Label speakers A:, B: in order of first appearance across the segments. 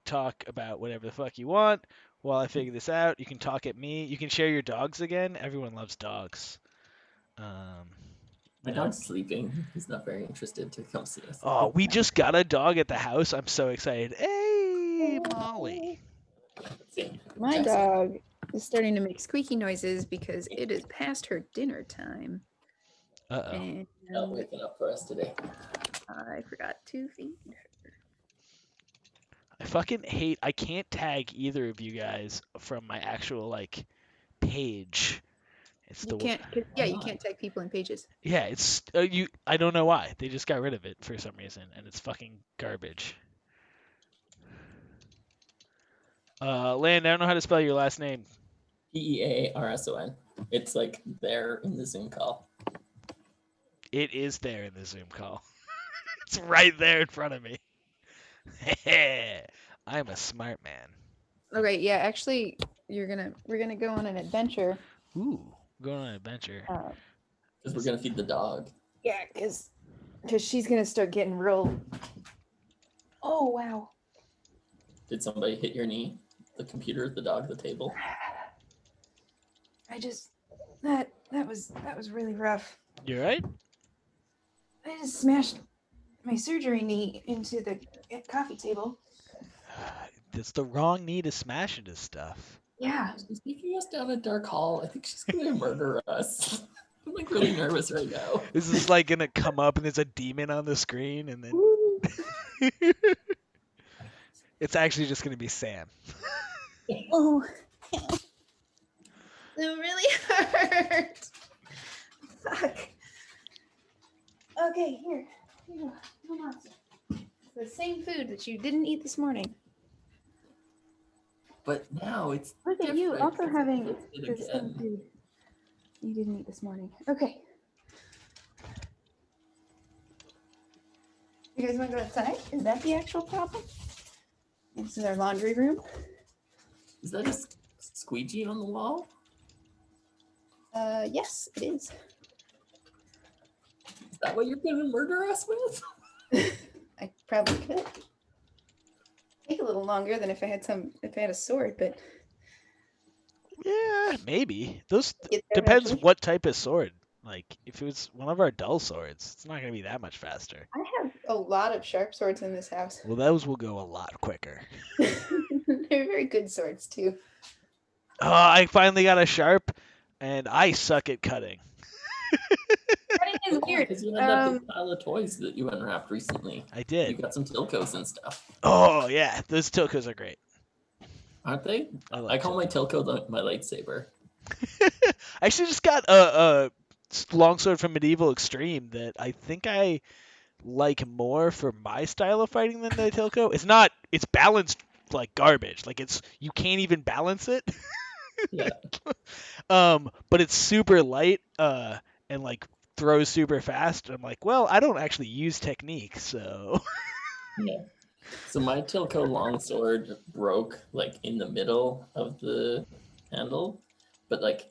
A: talk about whatever the fuck you want while I figure this out. You can talk at me. You can share your dogs again. Everyone loves dogs. Um,
B: My
A: you know.
B: dog's sleeping. He's not very interested to come see us.
A: Oh, we just got a dog at the house. I'm so excited. Hey, Molly.
B: See,
C: My
B: Jackson.
C: dog is starting to make squeaky noises because it is past her dinner time.
A: Uh-oh.
C: And
B: Not waking up for us today.
C: I forgot to feed her.
A: I fucking hate. I can't tag either of you guys from my actual like page. It's
C: You
A: the
C: can't, you can't tag people in pages.
A: yeah. It's you. I don't know why. They just got rid of it for some reason, and it's fucking garbage. Land. I don't know how to spell your last name.
B: Pearson. It's like there in the Zoom call.
A: It is there in the Zoom call. It's right there in front of me. I'm a smart man.
C: Okay, yeah, actually, we're gonna go on an adventure.
A: Ooh, going on an adventure.
B: Because we're gonna feed the dog.
C: Yeah, because she's gonna start getting real. Oh wow!
B: Did somebody hit your knee? The computer, the dog, the table.
C: I just that was really rough.
A: You right?
C: I just smashed my surgery knee into the coffee table.
A: It's the wrong knee to smash into stuff.
C: Yeah.
B: She's taking us down a dark hall. I think she's gonna murder us. I'm like really nervous right now.
A: This is like gonna come up and there's a demon on the screen and then it's actually just gonna be Sam.
C: Oh, it really hurt. Fuck. Okay, here you go. Come on. It's the same food that you didn't eat this morning.
B: But now it's
C: Look at you
B: different
C: also
B: because I
C: having
B: tasted
C: the same
B: again.
C: food you didn't eat this morning. Okay. You guys want to go outside? Is that the actual problem? This is our laundry room.
B: Is that a squeegee on the wall?
C: Yes, it is.
B: Is that what you're gonna murder us with?
C: I probably could. Take a little longer than if I had a sword, but
A: Yeah, maybe. Those
C: get there
A: depends
C: eventually.
A: what type of sword. Like if it was one of our dull swords, it's not gonna be that much faster.
C: I have a lot of sharp swords in this house.
A: Well, those will go a lot quicker.
C: They're very good swords too.
A: Oh, I finally got a sharp, and I suck at cutting.
C: Cutting is weird.
B: Because you had that big pile of toys that you unwrapped recently.
A: I
B: You
A: did.
B: got some Tilcos and stuff,
A: Oh yeah, those Tilcos are great.
B: aren't they?
A: I
B: I
A: like
B: call my Tilco my lightsaber.
A: I actually just got a longsword from Medieval Extreme that I think I like more for my style of fighting than the Tilco. It's balanced like garbage. Like you can't even balance it.
B: Yeah.
A: But it's super light and like throws super fast. I'm like, well, I don't actually use technique, so
B: Yeah. So my Tilco longsword broke like in the middle of the handle, but like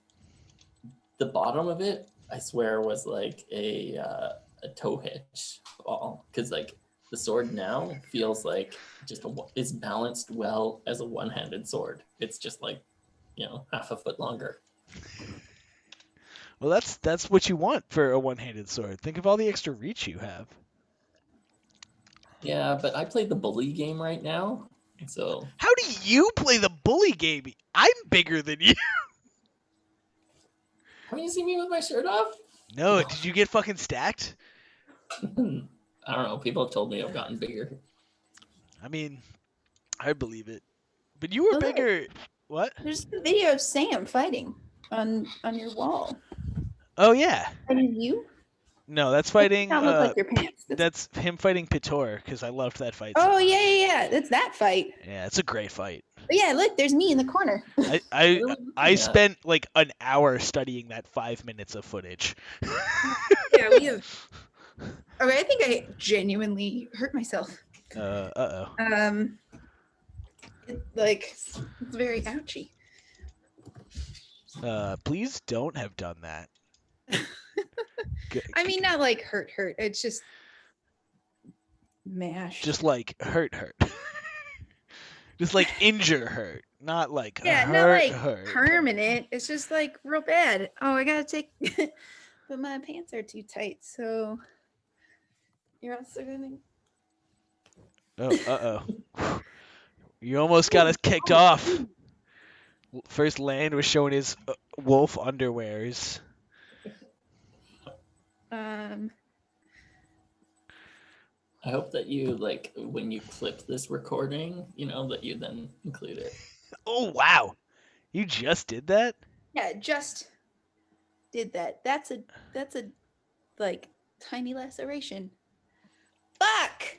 B: the bottom of it, I swear, was like a tow hitch ball, because like the sword now feels like it's balanced well as a one-handed sword. It's just like, half a foot longer.
A: well, that's what you want for a one-handed sword. Think of all the extra reach you have.
B: Yeah, but I played the bully game right now, so
A: How do you play the bully game? I'm bigger than you.
B: haven't you seen me with my shirt off?
A: No, did you get fucking stacked?
B: I don't know. People have told me I've gotten bigger.
A: I mean, I believe it. But you were
C: Oh,
A: bigger. What?
C: There's a video of Sam fighting on your wall.
A: Oh yeah.
C: Fighting you?
A: No, that's
C: It
A: fighting.
C: does not look like your pants.
A: That's him fighting Pitor because I loved that fight.
C: Oh yeah. That's that fight.
A: Yeah, it's a great fight.
C: But yeah, look, there's me in the corner.
A: I spent like an hour studying that 5 minutes of footage.
C: Yeah, we have. Okay, I think I genuinely hurt myself.
A: Uh-oh.
C: It's very ouchy.
A: Please don't have done that.
C: I mean, not like hurt. It's just mashed.
A: Just like hurt. Just like injure hurt, not like
C: Yeah, not
A: hurt
C: like
A: hurt.
C: permanent. It's just like real bad. Oh, I gotta take, but my pants are too tight. So you're also gonna.
A: Oh, uh-oh. You almost got us kicked off. First, Land was showing his wolf underwears.
C: Um.
B: I hope that you like when you clip this recording, that you then include it.
A: Oh, wow. You just did that?
C: Yeah, just did that. That's a like tiny laceration. Fuck.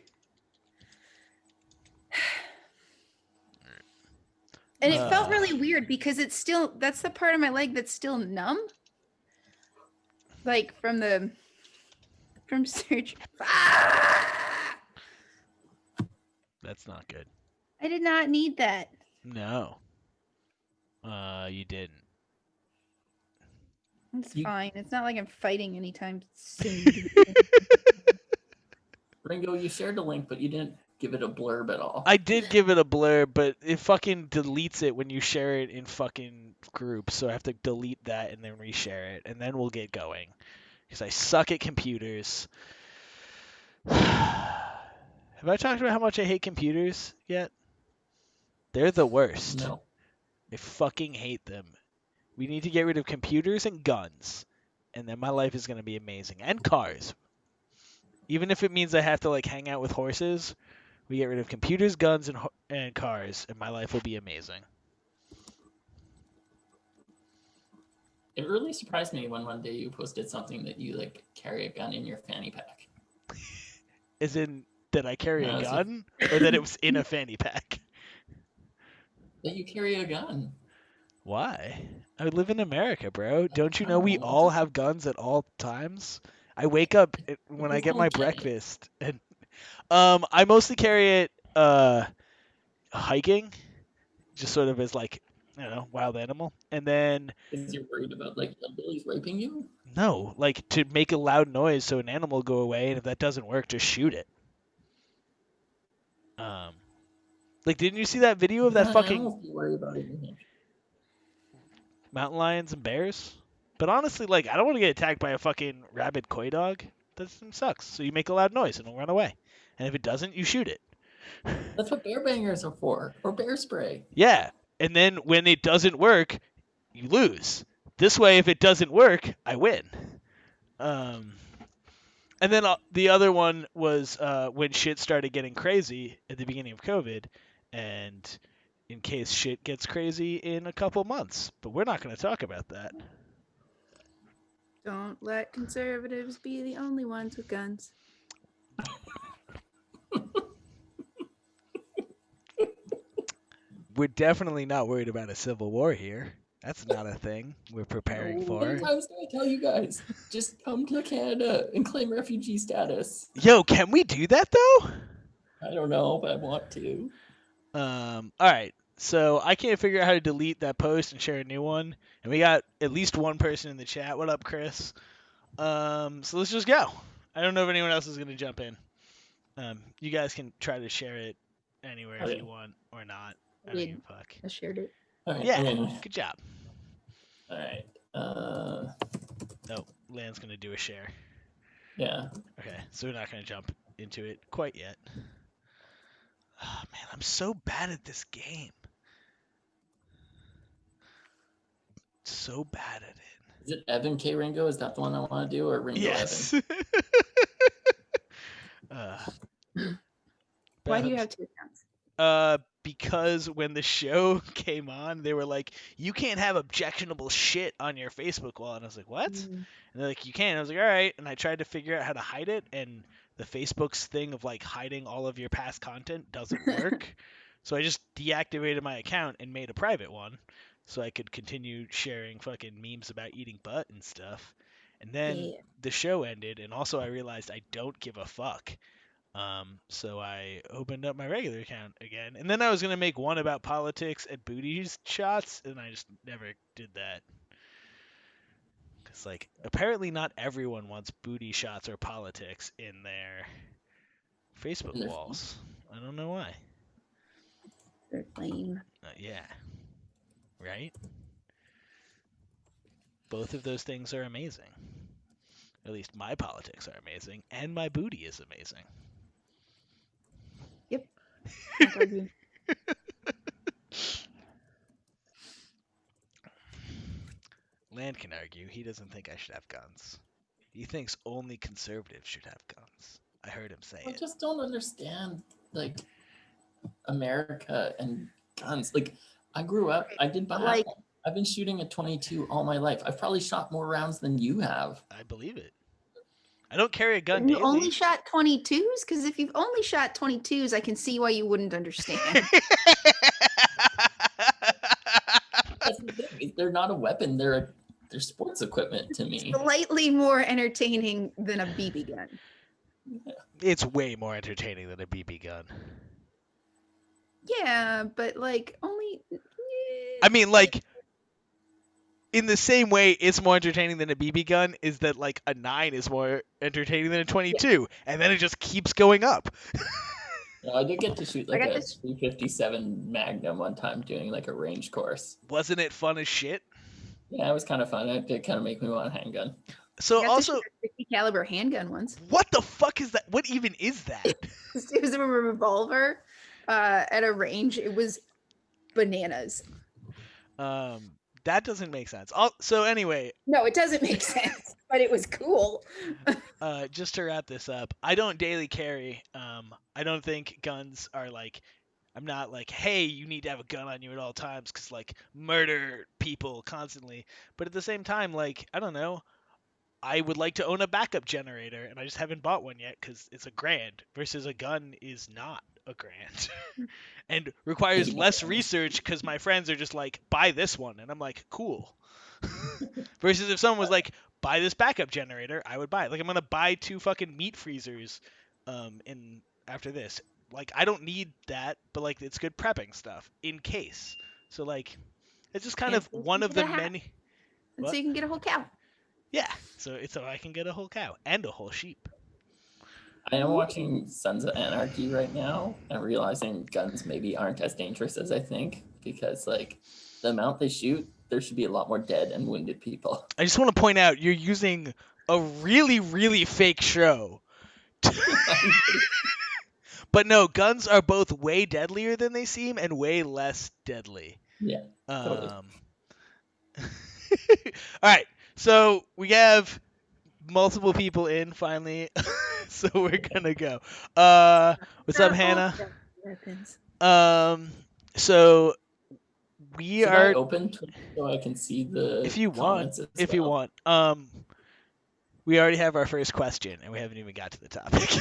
C: And it felt really weird because that's the part of my leg that's still numb. Like from surgery.
A: That's not good.
C: I did not need that.
A: No. You didn't.
C: It's
B: You-
C: fine. It's not like I'm fighting anytime soon.
B: Ringo, you shared a link, but you didn't give it a blurb at all.
A: I did give it a blur, but it fucking deletes it when you share it in fucking groups, so I have to delete that and then reshare it, and then we'll get going. Because I suck at computers. Have I talked about how much I hate computers yet? They're the worst.
B: No.
A: I fucking hate them. We need to get rid of computers and guns, and then my life is going to be amazing. And cars. Even if it means I have to like hang out with horses, we get rid of computers, guns, and cars, and my life will be amazing.
B: It really surprised me when one day you posted something that you like carry a gun in your fanny pack.
A: As in, that I carry
B: No,
A: a
B: it's
A: gun, or that it was in a fanny pack?
B: That you carry a gun.
A: Why? I live in America, bro. Don't you know
B: don't
A: we
B: know,
A: all
B: just-
A: have guns at all times? I wake up when I
B: Just
A: get
B: don't
A: my
B: get it.
A: breakfast, and I mostly carry it hiking, just sort of as like, wild animal, and then
B: Because you're worried about like hillbillies raping you?
A: no, like to make a loud noise so an animal will go away, and if that doesn't work, just shoot it. Like, didn't you see that video of that fucking
B: Animals you worry about in New Hampshire.
A: mountain lions and bears? But honestly, like, I don't want to get attacked by a fucking rabid coy dog. That sucks. So you make a loud noise and it'll run away. And if it doesn't, you shoot it.
B: That's what bear bangers are for, or bear spray.
A: Yeah. And then when it doesn't work, you lose. This way, if it doesn't work, I win. And then the other one was when shit started getting crazy at the beginning of COVID, and in case shit gets crazy in a couple months. But we're not going to talk about that.
C: Don't let conservatives be the only ones with guns.
A: We're definitely not worried about a civil war here. That's not a thing we're preparing
B: How many
A: for.
B: times do I tell you guys? Just come to Canada and claim refugee status.
A: Yo, can we do that though?
B: I don't know, but I want to.
A: All right. So I can't figure out how to delete that post and share a new one, and we got at least one person in the chat. What up, Chris? So let's just go. I don't know if anyone else is gonna jump in. You guys can try to share it anywhere if
B: Okay.
A: you want or not. I
C: I
A: don't
C: did.
A: give a fuck.
C: I shared it.
B: All right.
A: Yeah,
B: Okay.
A: good job.
B: All right.
A: No, Land's gonna do a share.
B: Yeah.
A: Okay, so we're not gonna jump into it quite yet. Oh, man, I'm so bad at this game. So bad at it.
B: Is it Evan K. Ringo? Is that the one I want to do, or Ringo
A: Yes.
C: Why do you
A: Beth,
C: have 2 accounts?
A: because when the show came on, they were like, "You can't have objectionable shit on your Facebook wall," and I was like, "What?"
C: Mm.
A: And they're like, "You can." I was like, "All right," and I tried to figure out how to hide it, and the Facebook's thing of like hiding all of your past content doesn't work. So I just deactivated my account and made a private one, so I could continue sharing fucking memes about eating butt and stuff. And then
C: Yeah.
A: the show ended, and also I realized I don't give a fuck. So I opened up my regular account again, and then I was gonna make one about politics and booty shots, and I just never did that. Cause like apparently not everyone wants booty shots or politics in their Facebook
B: In their
A: walls. I don't know why.
C: They're lame.
A: Yeah. Right? Both of those things are amazing. At least my politics are amazing, and my booty is amazing.
C: Yep. Can't argue.
A: Land can argue. He doesn't think I should have guns. He thinks only conservatives should have guns. I heard him say
B: I
A: it.
B: just don't understand like America and guns. Like I grew up, I did
C: But,
B: biathlon.
C: like-
B: I've been shooting a 22 all my life. I've probably shot more rounds than you have.
A: I believe it. I don't carry a gun
C: You
A: daily.
C: only shot 22s? Because if you've only shot 22s, I can see why you wouldn't understand.
B: That's the thing. They're not a weapon. They're sports equipment to me.
C: Slightly more entertaining than a BB gun.
A: It's way more entertaining than a BB gun.
C: Yeah, but like only.
A: I mean, like, in the same way it's more entertaining than a BB gun is that, like, a 9 is more entertaining than a 22. And then it just keeps going up.
B: No, I did get to shoot like
C: got
B: a
C: this-
B: 357 Magnum one time doing like a range course.
A: Wasn't it fun as shit?
B: Yeah, it was kind of fun. It did kind of make me want a handgun.
A: So
C: I got to
A: also,
C: shoot a 50 caliber handgun once.
A: what the fuck is that? What even is that?
C: It was a revolver at a range. It was bananas.
A: That doesn't make sense. So anyway,
C: No, it doesn't make sense, but it was cool.
A: just to wrap this up, I don't daily carry. I don't think guns are like. I'm not like, hey, you need to have a gun on you at all times because like murder people constantly. But at the same time, like I don't know, I would like to own a backup generator, and I just haven't bought one yet because it's $1,000 versus a gun is not $1,000 and requires less research because my friends are just like, buy this one, and I'm like, cool. Versus if someone was like, buy this backup generator, I would buy it. Like I'm gonna buy 2 fucking meat freezers, in after this. Like I don't need that, but like it's good prepping stuff in case. So like, it's just kind
C: And
A: of
C: so you
A: one
C: can
A: of
C: get
A: the
C: a hat.
A: many.
C: And
A: What?
C: so you can get a whole cow.
A: Yeah. So I can get a whole cow and a whole sheep.
B: I am watching Sons of Anarchy right now and realizing guns maybe aren't as dangerous as I think because like the amount they shoot, there should be a lot more dead and wounded people.
A: I just want to point out you're using a really, really fake show. But no, guns are both way deadlier than they seem and way less deadly.
B: Yeah, totally.
A: All right, so we have multiple people in finally, so we're gonna go. What's up, Hannah?
C: Weapons.
A: So we
B: Should
A: are.
B: I open Twitter so I can see the
A: If you want,
B: comments as well?
A: We already have our first question, and we haven't even got to the topic.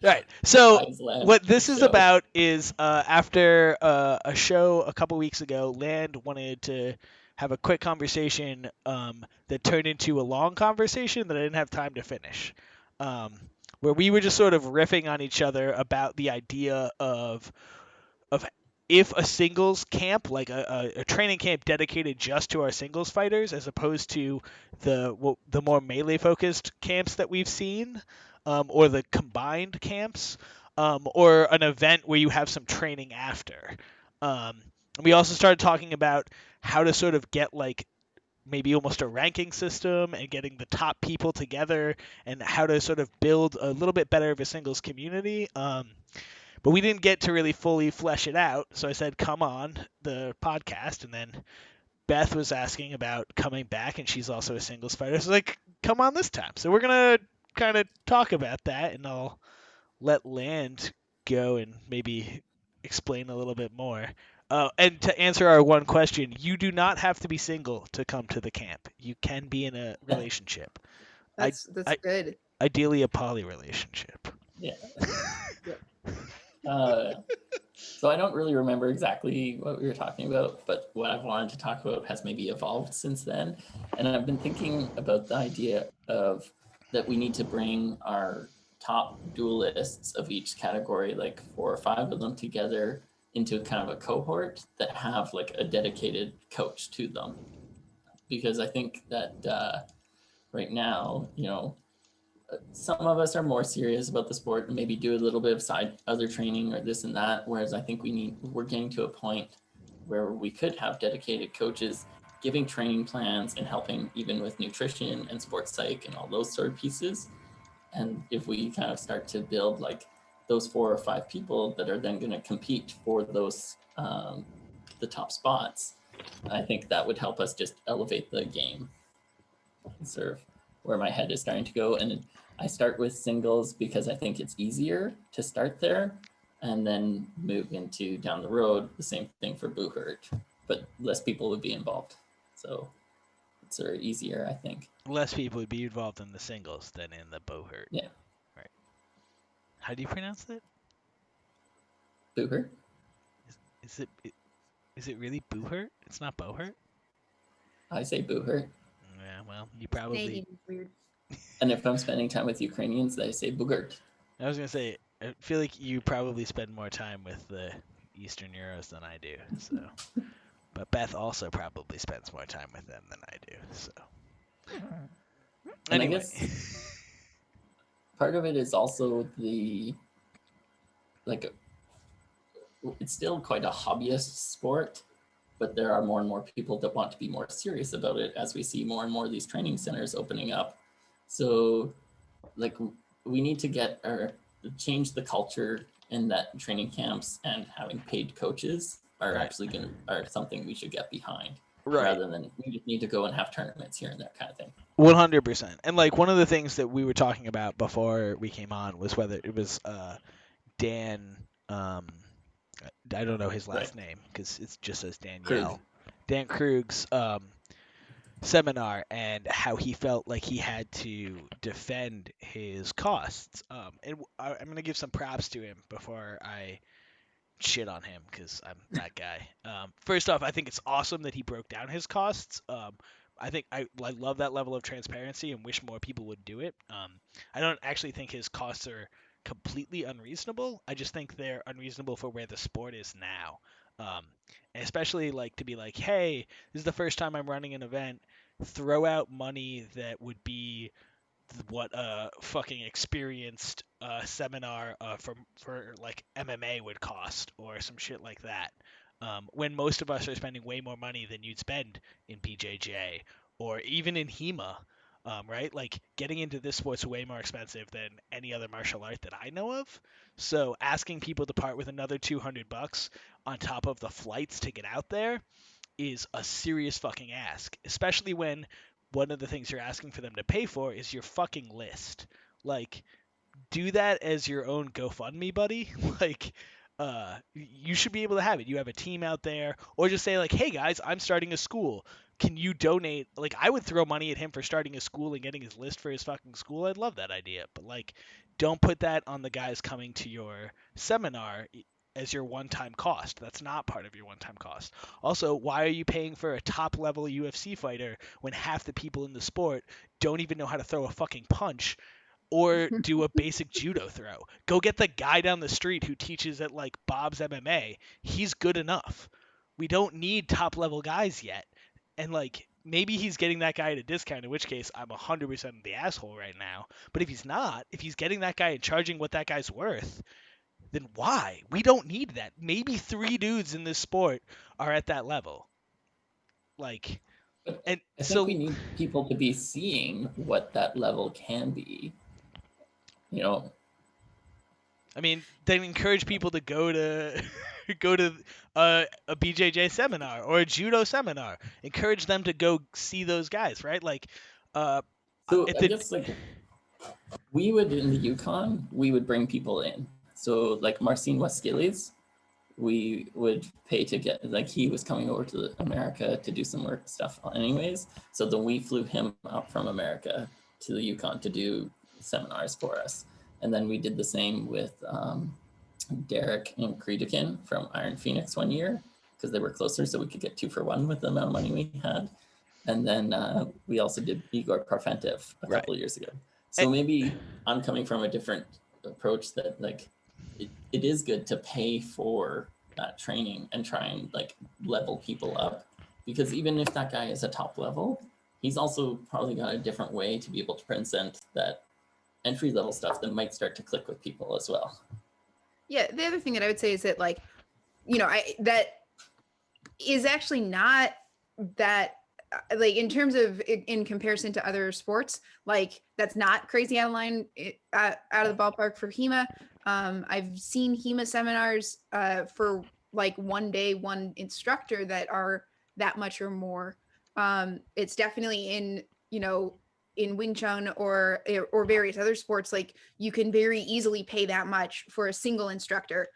A: All right. So
B: Guys, Land,
A: what this is
B: show.
A: about is after a show a couple weeks ago, Land wanted to have a quick conversation that turned into a long conversation that I didn't have time to finish, where we were just sort of riffing on each other about the idea of if a singles camp, like a training camp dedicated just to our singles fighters, as opposed to the more melee focused camps that we've seen, or the combined camps, or an event where you have some training after. We also started talking about how to sort of get like maybe almost a ranking system and getting the top people together and how to sort of build a little bit better of a singles community. But we didn't get to really fully flesh it out, so I said, come on the podcast, and then Beth was asking about coming back, and she's also a singles fighter, so like, come on this time. So we're going to kind of talk about that, and I'll let Land go and maybe explain a little bit more. And to answer our one question, you do not have to be single to come to the camp. You can be in a relationship.
C: That's good.
A: Ideally a poly relationship.
B: Yeah. So I don't really remember exactly what we were talking about, but what I've wanted to talk about has maybe evolved since then. And I've been thinking about the idea of that we need to bring our top duelists of each category, like 4 or 5 of them together into kind of a cohort that have like a dedicated coach to them. Because I think that right now, some of us are more serious about the sport and maybe do a little bit of other training or this and that. Whereas I think we're getting to a point where we could have dedicated coaches giving training plans and helping even with nutrition and sports psych and all those sort of pieces. And if we kind of start to build like those 4 or 5 people that are then going to compete for those the top spots, I think that would help us just elevate the game. Sort of where my head is starting to go. And I start with singles because I think it's easier to start there and then move into down the road the same thing for Boohurt, but less people would be involved. So it's sort of easier, I think.
A: Less people would be involved in the singles than in the Boohurt.
B: Yeah.
A: Right. How do you pronounce that?
B: Boohurt?
A: Is it really Boohurt? It's not Bohurt?
B: I say Boohurt.
A: Yeah, well, you probably...
C: Canadian is weird.
B: And if I'm spending time with Ukrainians, they say Boohurt.
A: I was going to say, I feel like you probably spend more time with the Eastern Euros than I do, so... But Beth also probably spends more time with them than I do, so...
B: And
A: Anyway.
B: I guess part of it is also the... Like, it's still quite a hobbyist sport, but there are more and more people that want to be more serious about it as we see more and more of these training centers opening up. So, like, we need to change the culture in that training camps and having paid coaches are
A: Right.
B: actually are something we should get behind,
A: Right.
B: rather than we just need to go and have tournaments here and there kind of thing.
A: 100%. And like one of the things that we were talking about before we came on was whether it was Dan. I don't know his last name because it just says Danielle. Dan Krug's seminar and how he felt like he had to defend his costs. And I'm going to give some props to him before I shit on him because I'm that guy. First off, I think it's awesome that he broke down his costs. I think I love that level of transparency and wish more people would do it. I don't actually think his costs are completely unreasonable. I just think they're unreasonable for where the sport is now. And especially like to be like, hey, this is the first time I'm running an event. Throw out money that would be what a fucking experienced seminar for like MMA would cost or some shit like that. When most of us are spending way more money than you'd spend in BJJ or even in HEMA, right? Like getting into this sport's way more expensive than any other martial art that I know of. So asking people to part with another $200 on top of the flights to get out there is a serious fucking ask, especially when one of the things you're asking for them to pay for is your fucking list. Like, do that as your own GoFundMe, buddy. Like, you should be able to have it. You have a team out there, or just say like, hey guys, I'm starting a school. Can you donate? Like, I would throw money at him for starting a school and getting his list for his fucking school. I'd love that idea. But like, don't put that on the guys coming to your seminar as your one-time cost. That's not part of your one-time cost. Also, why are you paying for a top-level UFC fighter when half the people in the sport don't even know how to throw a fucking punch or do a basic judo throw? Go get the guy down the street who teaches at like Bob's MMA. He's good enough. We don't need top-level guys yet. And like maybe he's getting that guy at a discount, in which case I'm 100% the asshole right now. But if he's not, if he's getting that guy and charging what that guy's worth, then why? We don't need that. Maybe 3 dudes in this sport are at that level. Like,
B: But
A: and
B: I
A: so
B: think we need people to be seeing what that level can be. You know,
A: I mean, then encourage people to go to go to a BJJ seminar or a judo seminar. Encourage them to go see those guys, right? Like,
B: so
A: at
B: I
A: the
B: guess like we would in the Yukon, we would bring people in. So like Marcin Wasquiles, we would pay to get, like he was coming over to America to do some work stuff anyways. So then we flew him out from America to the Yukon to do seminars for us. And then we did the same with Derek and Creedican from Iron Phoenix one year because they were closer, so we could get 2 for 1 with the amount of money we had. And then we also did Igor Parfentev a couple of years ago. So maybe I'm coming from a different approach that like it is good to pay for that training and try and like level people up, because even if that guy is a top level, he's also probably got a different way to be able to present that entry level stuff that might start to click with people as well.
C: Yeah, the other thing that I would say is that, like, that is actually not that, like, in terms of in comparison to other sports, like, that's not crazy out of line, out of the ballpark for HEMA. I've seen HEMA seminars for like one day, one instructor that are that much or more. It's definitely in Wing Chun or various other sports, like, you can very easily pay that much for a single instructor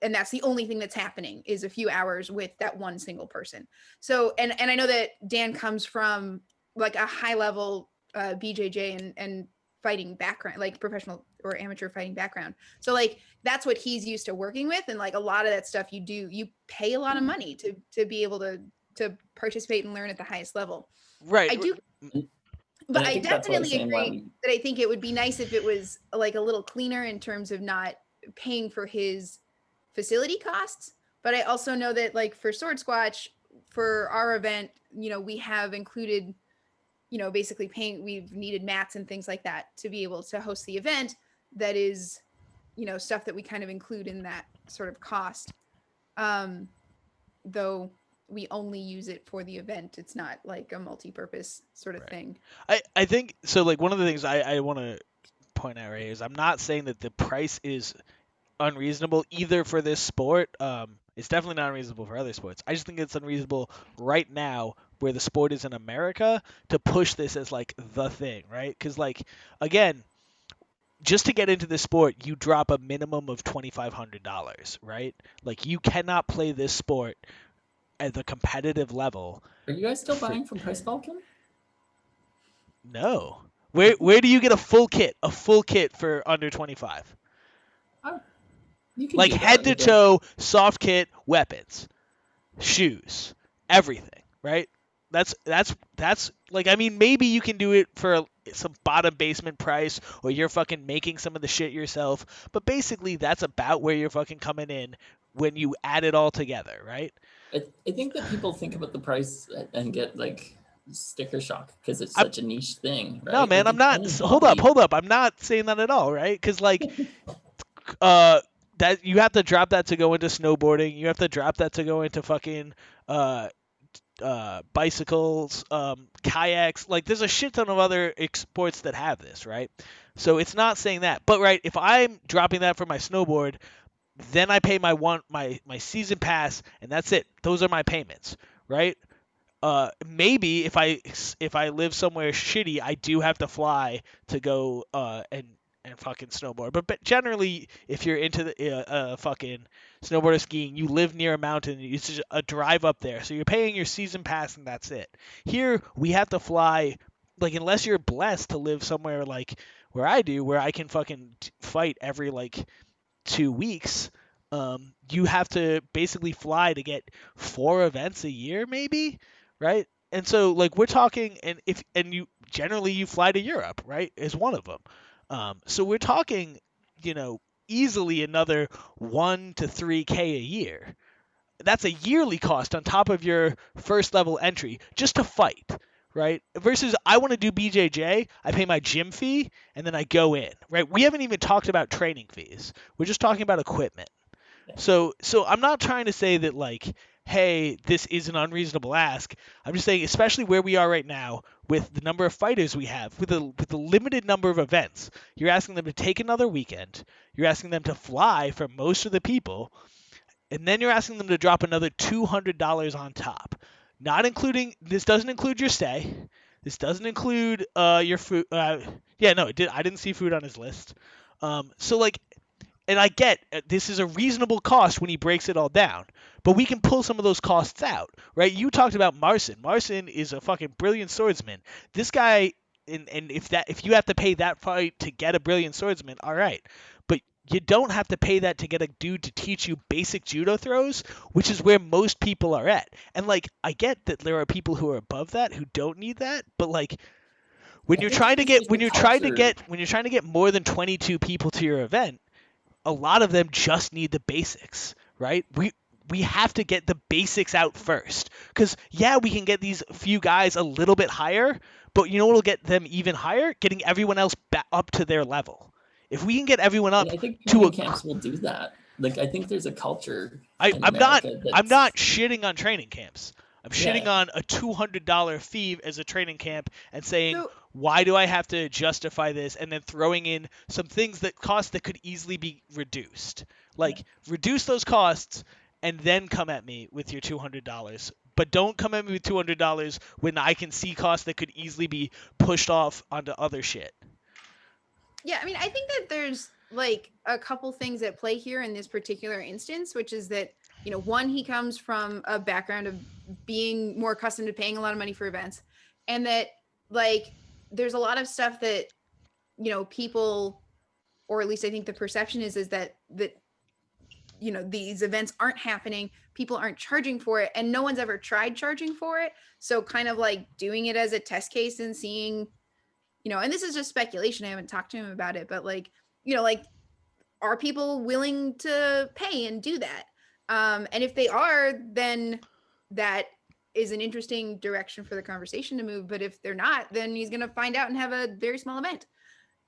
C: and that's the only thing that's happening is a few hours with that one single person. So, and I know that Dan comes from like a high level BJJ and fighting background, like professional or amateur fighting background. So like, that's what he's used to working with. And like a lot of that stuff you pay a lot of money to be able to participate and learn at the highest level.
A: Right.
C: I do. But I definitely agree that I think it would be nice if it was like a little cleaner in terms of not paying for his facility costs. But I also know that, like, for Sword Squatch, for our event, we have included, basically paying, we've needed mats and things like that to be able to host the event. That is, stuff that we kind of include in that sort of cost. Though we only use it for the event. It's not like a multi-purpose sort of thing.
A: I think so. Like, one of the things I want to point out right here is I'm not saying that the price is unreasonable either for this sport. It's definitely not unreasonable for other sports. I just think it's unreasonable right now where the sport is in America to push this as like the thing, right? Because, like, again, just to get into this sport, you drop a minimum of $2,500, right? Like, you cannot play this sport at the competitive level.
B: Are you guys still buying from Price Falcon?
A: No. Where do you get a full kit? A full kit for under 25? Like head to toe, soft kit, weapons, shoes, everything, right? That's like, I mean, maybe you can do it for some bottom basement price, or you're fucking making some of the shit yourself, but basically that's about where you're fucking coming in when you add it all together, right?
B: I think that people think about the price and get like sticker shock because it's such a niche thing, right?
A: No, man,
B: like,
A: I'm not. Hold up. I'm not saying that at all, right? Because, like, that you have to drop that to go into snowboarding. You have to drop that to go into fucking bicycles, kayaks. Like, there's a shit ton of other sports that have this, right? So it's not saying that. But, right, if I'm dropping that for my snowboard, then I pay my season pass, and that's it. Those are my payments, right? Maybe if I live somewhere shitty, I do have to fly to go and fucking snowboard. But generally, if you're into the fucking snowboard or skiing, you live near a mountain. It's just a drive up there, so you're paying your season pass, and that's it. Here we have to fly. Like, unless you're blessed to live somewhere like where I do, where I can fucking fight every like 2 weeks, you have to basically fly to get 4 events a year, maybe, right? And so, like, we're talking, and you generally you fly to Europe, right? Is one of them. So we're talking, easily another 1 to 3K a year. That's a yearly cost on top of your first level entry just to fight, right? Versus I want to do BJJ, I pay my gym fee, and then I go in, right? We haven't even talked about training fees. We're just talking about equipment. So I'm not trying to say that, like, hey, this is an unreasonable ask. I'm just saying, especially where we are right now with the number of fighters we have, with the limited number of events, you're asking them to take another weekend. You're asking them to fly for most of the people. And then you're asking them to drop another $200 on top. Not including, this doesn't include your stay. This doesn't include your food. Yeah, no, I didn't see food on his list. So, like, and I get this is a reasonable cost when he breaks it all down, but we can pull some of those costs out, right? You talked about Marcin. Marcin is a fucking brilliant swordsman. This guy, and if you have to pay that fight to get a brilliant swordsman, all right, but you don't have to pay that to get a dude to teach you basic judo throws, which is where most people are at. And, like, I get that there are people who are above that who don't need that, but, like, when you're trying to get more than 22 people to your event, a lot of them just need the basics, right? We have to get the basics out first, because yeah, we can get these few guys a little bit higher, But you know what'll get them even higher? Getting everyone else up to their level. If we can get everyone up
B: And I think
A: to
B: training
A: a,
B: camps will do that. Like I think there's a culture
A: I,
B: in
A: I'm not
B: America
A: I'm
B: that's
A: not shitting on training camps. I'm shitting
B: yeah.
A: on a $200 fee as a training camp and saying,
C: So
A: why do I have to justify this? And then throwing in some things that cost that could easily be reduced. Like, reduce those costs and then come at me with your $200. But don't come at me with $200 when I can see costs that could easily be pushed off onto other shit.
C: yeah, I mean, I think that there's like a couple things at play here in this particular instance, which is that, you know, one, he comes from a background of being more accustomed to paying a lot of money for events, and that like there's a lot of stuff that, you know, people, or at least I think the perception is that you know, these events aren't happening, people aren't charging for it, and no one's ever tried charging for it. So kind of like doing it as a test case and seeing, you know, and this is just speculation, I haven't talked to him about it, but like, you know, like, are people willing to pay and do that? And if they are, then that is an interesting direction for the conversation to move. But if they're not, then he's going to find out and have a very small event,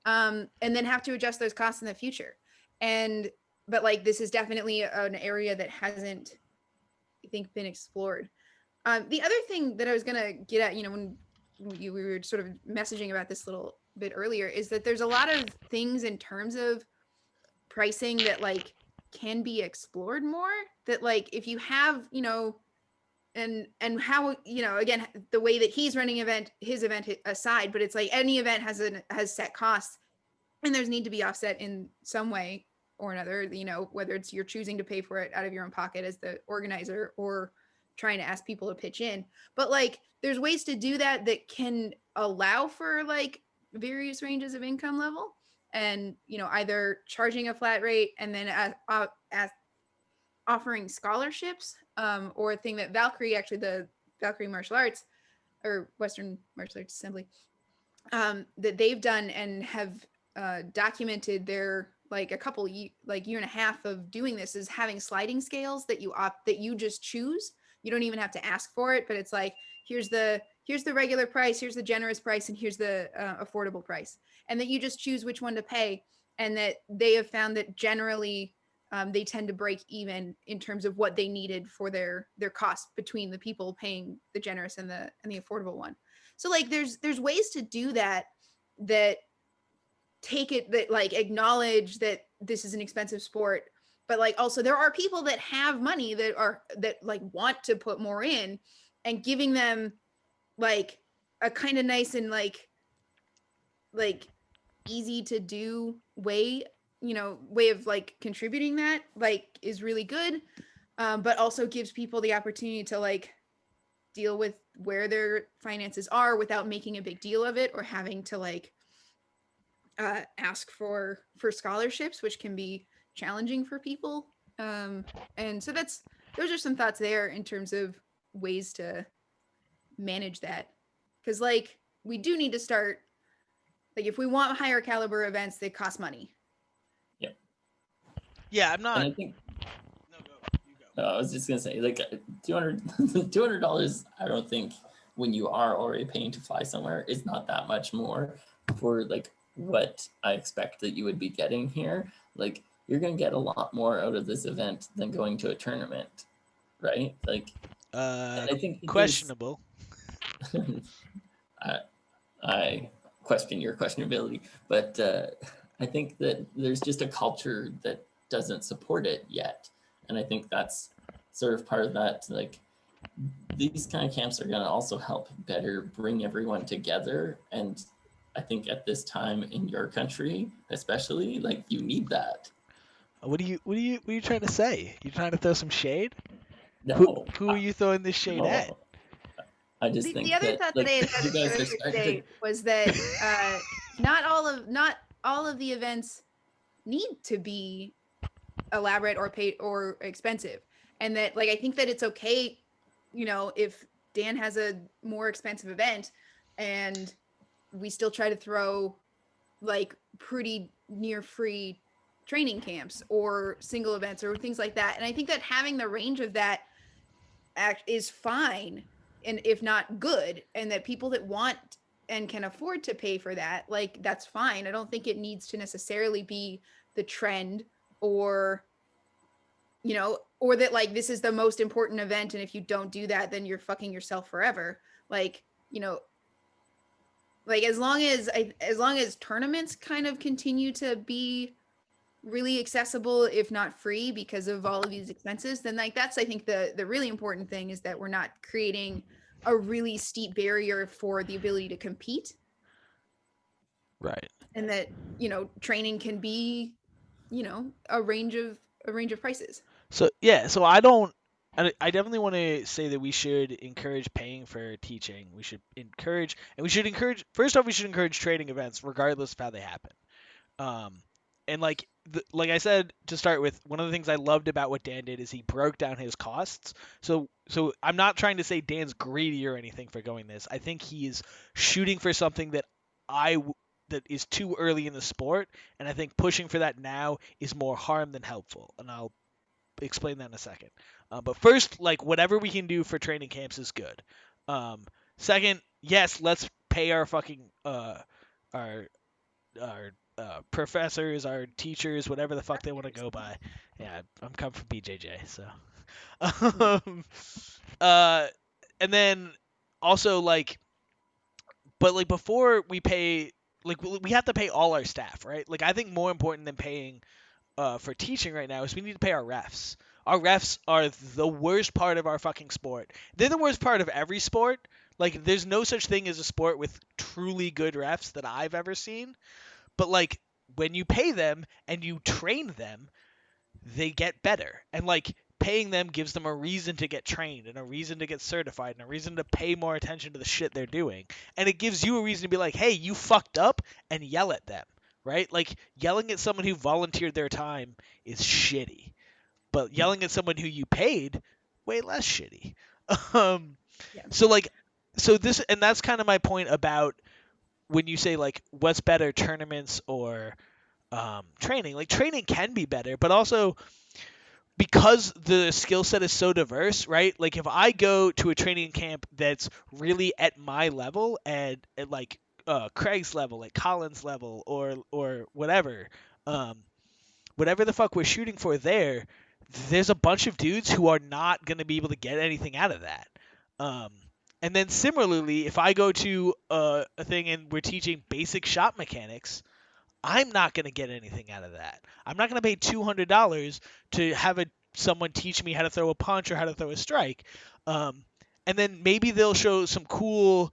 C: and then have to adjust those costs in the future. And but like, this is definitely an area that hasn't, I think, been explored. The other thing that I was going to get at, you know, when we were sort of messaging about this a little bit earlier, is that there's a lot of things in terms of pricing that like can be explored more. That like, if you have, you know, and how, you know, again, the way that he's running his event aside, but it's like any event has set costs, and there's need to be offset in some way or another, you know, whether it's you're choosing to pay for it out of your own pocket as the organizer, or trying to ask people to pitch in. But like, there's ways to do that that can allow for like various ranges of income level, and, you know, either charging a flat rate and then offering scholarships, or a thing that Valkyrie, actually the Valkyrie martial arts, or Western martial arts assembly, that they've done and have documented their like a couple like year and a half of doing this, is having sliding scales that you just choose. You don't even have to ask for it, but it's like, here's the regular price, here's the generous price, and here's the affordable price, and that you just choose which one to pay. And that they have found that generally, they tend to break even in terms of what they needed for their cost between the people paying the generous and the affordable one. So like, there's ways to do that take it, that like acknowledge that this is an expensive sport, but like also there are people that have money that like want to put more in, and giving them like a kind of nice and like easy to do way, you know, way of like contributing that like is really good, but also gives people the opportunity to like deal with where their finances are without making a big deal of it, or having to like ask for scholarships, which can be challenging for people. And so those are some thoughts there in terms of ways to manage that, because like, we do need to start, like, if we want higher caliber events, they cost money.
A: Yeah, I'm not.
B: And I think
A: No, go. You go.
B: I was just gonna say, like, $200, I don't think, when you are already paying to fly somewhere, is not that much more for like what I expect that you would be getting here. Like, you're gonna get a lot more out of this event than going to a tournament, right? Like, and I think
A: Questionable.
B: I question your questionability, but I think that there's just a culture that doesn't support it yet, and I think that's sort of part of that. Like, these kind of camps are going to also help better bring everyone together, and I think at this time in your country, especially, like, you need that.
A: What are you trying to say? You trying to throw some shade?
B: No,
A: Who are you throwing this shade at?
B: no. I just think
C: The other
B: that,
C: thought
B: like,
C: that I
B: you
C: had
B: guys
C: to
B: are starting
C: say
B: to.
C: was that not all of the events need to be elaborate or paid or expensive, and that like, I think that it's okay, you know, if Dan has a more expensive event and we still try to throw like pretty near free training camps or single events or things like that. And I think that having the range of that is fine, and if not good, and that people that want and can afford to pay for that, like that's fine. I don't think it needs to necessarily be the trend, or or that like this is the most important event, and if you don't do that, then you're fucking yourself forever. Like, like as long as tournaments kind of continue to be really accessible, if not free, because of all of these expenses, then like that's, I think, the really important thing is that we're not creating a really steep barrier for the ability to compete,
A: Right.
C: and that training can be a range of prices.
A: So yeah, so I definitely want to say that we should encourage paying for teaching. We should encourage, and we should encourage. First off, we should encourage trading events, regardless of how they happen. Um, and like I said to start with, one of the things I loved about what Dan did is he broke down his costs. So I'm not trying to say Dan's greedy or anything for going this. I think he is shooting for something that is too early in the sport, and I think pushing for that now is more harm than helpful. And I'll explain that in a second. But first, like whatever we can do for training camps is good. Second, yes, let's pay our fucking our professors, our teachers, whatever the fuck they want to go by. Yeah, I'm coming from BJJ, so. um, uh, and then also but like before we pay, like we have to pay all our staff, right? Like I think more important than paying for teaching right now is we need to pay our refs. Our refs are the worst part of our fucking sport. They're the worst part of every sport. Like, there's no such thing as a sport with truly good refs that I've ever seen. But like, when you pay them and you train them, they get better. And like, paying them gives them a reason to get trained and a reason to get certified and a reason to pay more attention to the shit they're doing. And it gives you a reason to be like, hey, you fucked up, and yell at them, right? Like, yelling at someone who volunteered their time is shitty. But yelling at someone who you paid, way less shitty. um,
C: Yeah.
A: so like, so this, and that's kind of my point about when you say like, what's better, tournaments or training? Like, training can be better, but also because the skill set is so diverse, right? Like if I go to a training camp that's really at my level and at like Craig's level, at Colin's level, or whatever, um, whatever the fuck we're shooting for there, there's a bunch of dudes who are not going to be able to get anything out of that. Um, and then similarly, if I go to a thing and we're teaching basic shot mechanics, I'm not going to get anything out of that. I'm not going to pay $200 to have someone teach me how to throw a punch or how to throw a strike. And then maybe they'll show some cool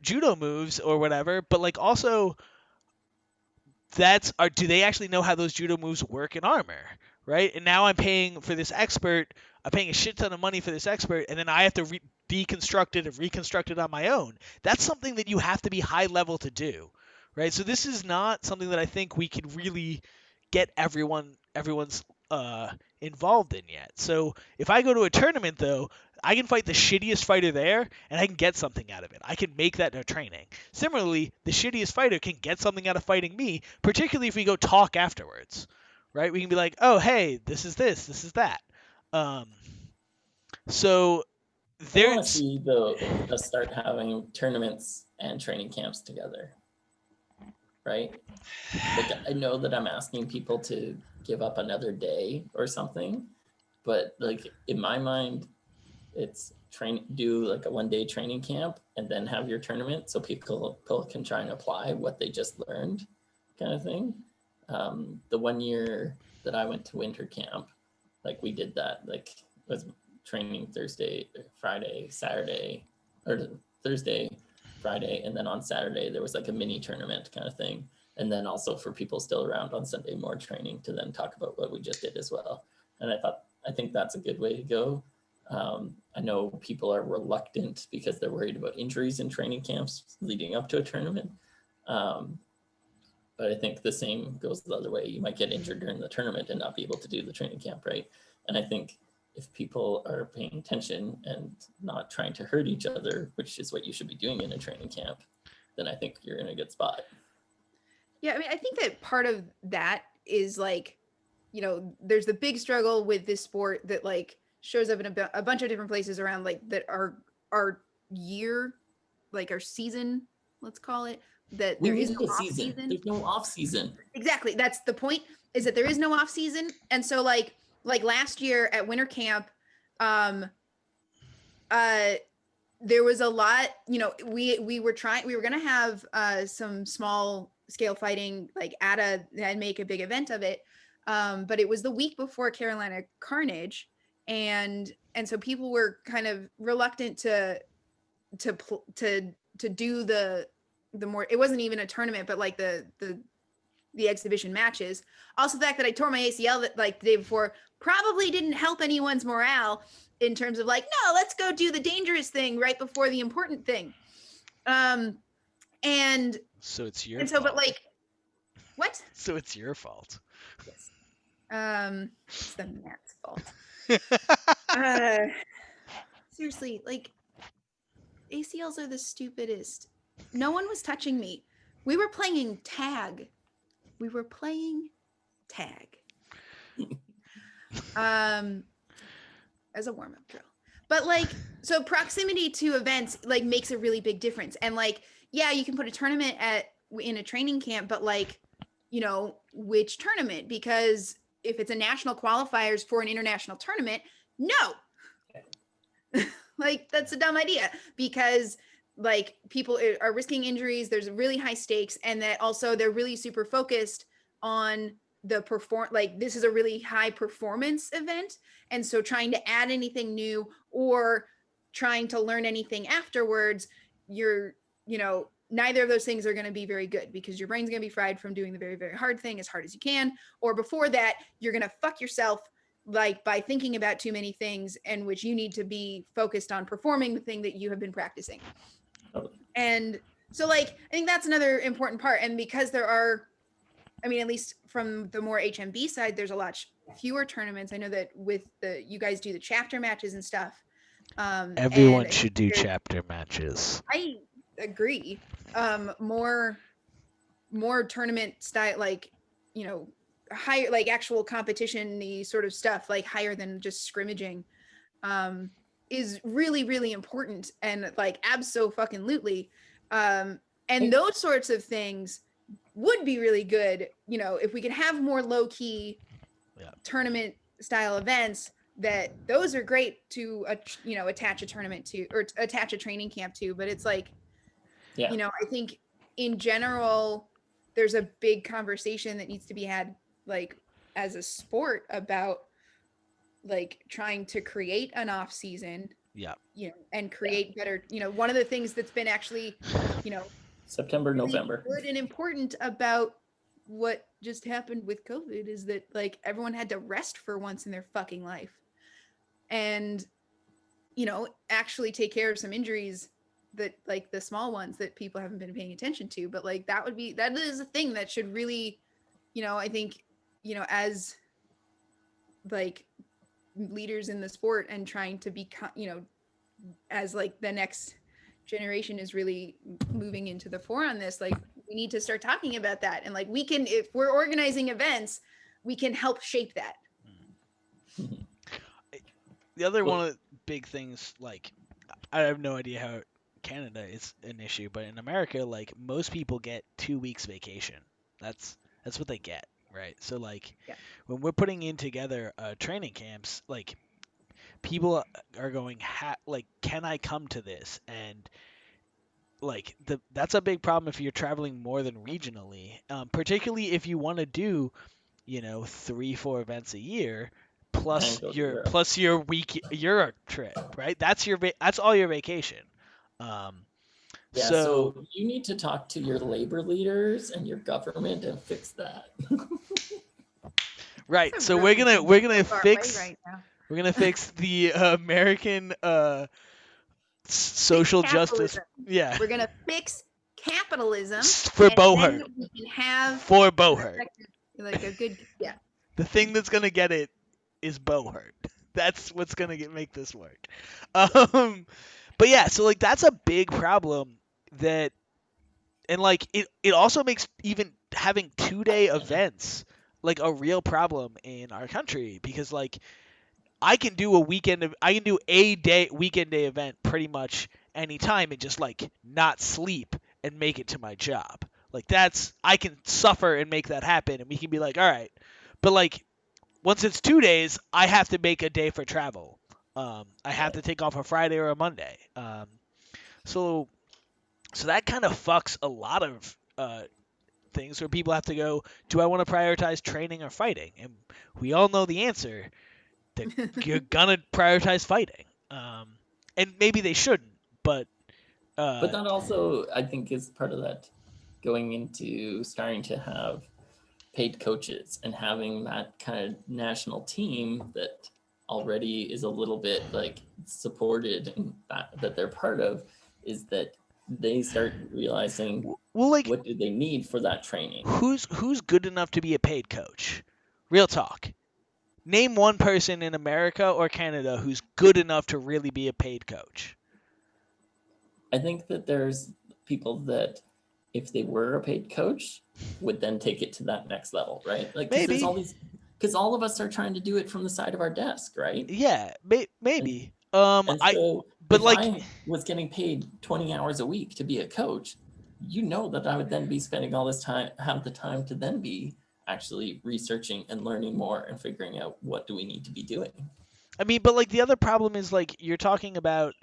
A: judo moves or whatever, but like also do they actually know how those judo moves work in armor, right? And now I'm paying for this expert. I'm paying a shit ton of money for this expert, and then I have to deconstruct it and reconstruct it on my own. That's something that you have to be high level to do, right? So this is not something that I think we could really get everyone's involved in yet. So if I go to a tournament though, I can fight the shittiest fighter there and I can get something out of it. I can make that no training. Similarly, the shittiest fighter can get something out of fighting me, particularly if we go talk afterwards. Right? We can be like, "Oh, hey, this is that." Um, so
B: I want to
A: there's
B: see though us start having tournaments and training camps together, right? Like I know that I'm asking people to give up another day or something, but like in my mind, it's do like a 1 day training camp and then have your tournament so people can try and apply what they just learned, kind of thing. The 1 year that I went to winter camp, like we did that, like was training Thursday, Friday, Saturday, or Thursday, Friday, and then on Saturday there was like a mini tournament kind of thing. And then also for people still around on Sunday, more training to then talk about what we just did as well. And I think that's a good way to go. I know people are reluctant because they're worried about injuries in training camps leading up to a tournament. But I think the same goes the other way. You might get injured during the tournament and not be able to do the training camp, right? And I think if people are paying attention and not trying to hurt each other, which is what you should be doing in a training camp, then I think you're in a good spot.
C: Yeah, I mean, I think that part of that is like, there's the big struggle with this sport that like shows up in a bunch of different places around, like that our year, like our season, let's call it, that
B: We
C: there is
B: need
C: no
B: a
C: off
B: season.
C: season.
B: There's no off season.
C: Exactly. That's the point, is that there is no off season. And so like last year at winter camp, there was a lot, we were going to have some small scale fighting like and make a big event of it. But it was the week before Carolina Carnage, and so people were kind of reluctant to do the more, it wasn't even a tournament, but like the exhibition matches. Also, the fact that I tore my ACL that like the day before probably didn't help anyone's morale in terms of like, no, let's go do the dangerous thing right before the important thing. And
A: So it's your
C: and so,
A: fault.
C: but like, what?
A: So it's your fault.
C: Yes. It's the Matt's fault. Seriously, like, ACLs are the stupidest. No one was touching me. We were playing tag. As a warm-up drill. But like, so proximity to events like makes a really big difference. And like, yeah, you can put a tournament in a training camp, but like, which tournament? Because if it's a national qualifiers for an international tournament, no. Like, that's a dumb idea, because like people are risking injuries. There's really high stakes, and that also they're really super focused on the like this is a really high performance event. And so trying to add anything new or trying to learn anything afterwards, neither of those things are going to be very good, because your brain's going to be fried from doing the very, very hard thing as hard as you can. Or before that, you're going to fuck yourself like by thinking about too many things, in which you need to be focused on performing the thing that you have been practicing. And so like, I think that's another important part. And because there are, I mean, at least from the more HMB side, there's a lot fewer tournaments. I know that with you guys do the chapter matches and stuff.
A: Everyone should do chapter matches.
C: I agree. More tournament style, like, higher, like actual competition-y sort of stuff, like higher than just scrimmaging, is really, really important. And like, abso-fucking-lutely. And those sorts of things would be really good, if we could have more low-key tournament style events. That those are great to attach a tournament to, or attach a training camp to. But it's like, I think in general there's a big conversation that needs to be had, like, as a sport, about like trying to create an off season, and create better, one of the things that's been actually,
B: September,
C: really
B: November.
C: good and important about what just happened with COVID is that like everyone had to rest for once in their fucking life, and actually take care of some injuries that, like, the small ones that people haven't been paying attention to. But like, that is a thing that should really, I think, as like leaders in the sport and trying to be, as like the next generation is really moving into the fore on this, like, we need to start talking about that. And like, we can, if we're organizing events, we can help shape that.
A: The other one of the big things, like, I have no idea how Canada is an issue, but in America, like, most people get 2 weeks vacation. That's what they get, right? So like, when we're putting in together training camps, like, people are going, like, can I come to this? And like, that's a big problem if you're traveling more than regionally, particularly if you want to do 3-4 events a year plus your week Europe trip, right? That's all your vacation.
B: So you need to talk to your labor leaders and your government and fix that.
A: Right. So we're gonna fix the American social justice. Yeah.
C: We're gonna fix capitalism
A: for Bohert.
C: We can have
A: for Bohert.
C: Like a good
A: The thing that's gonna get it is Bohert. That's what's gonna make this work. But yeah, so like, that's a big problem that, and like, it also makes even having 2-day events like a real problem in our country, because like, I can do a weekend day event pretty much anytime and just like not sleep and make it to my job. Like I can suffer and make that happen, and we can be like, all right. But like once it's 2 days, I have to make a day for travel. I have to take off a Friday or a Monday. So that kind of fucks a lot of things where people have to go, do I want to prioritize training or fighting? And we all know the answer that you're gonna prioritize fighting. And maybe they shouldn't, but
B: But that also, I think, is part of that going into starting to have paid coaches and having that kind of national team that already is a little bit like supported and that they're part of, is that they start realizing,
A: well, like,
B: what do they need for that training?
A: Who's good enough to be a paid coach? Real talk. Name one person in America or Canada who's good enough to really be a paid coach.
B: I think that there's people that, if they were a paid coach, would then take it to that next level, right? Like,
A: maybe.
B: Because all of us are trying to do it from the side of our desk, right?
A: Yeah, maybe.
B: And so
A: but
B: if
A: like,
B: I was getting paid 20 hours a week to be a coach, you know that I would then be spending all this time, have the time to then be actually researching and learning more and figuring out what do we need to be doing.
A: I mean, but like the other problem is like you're talking about,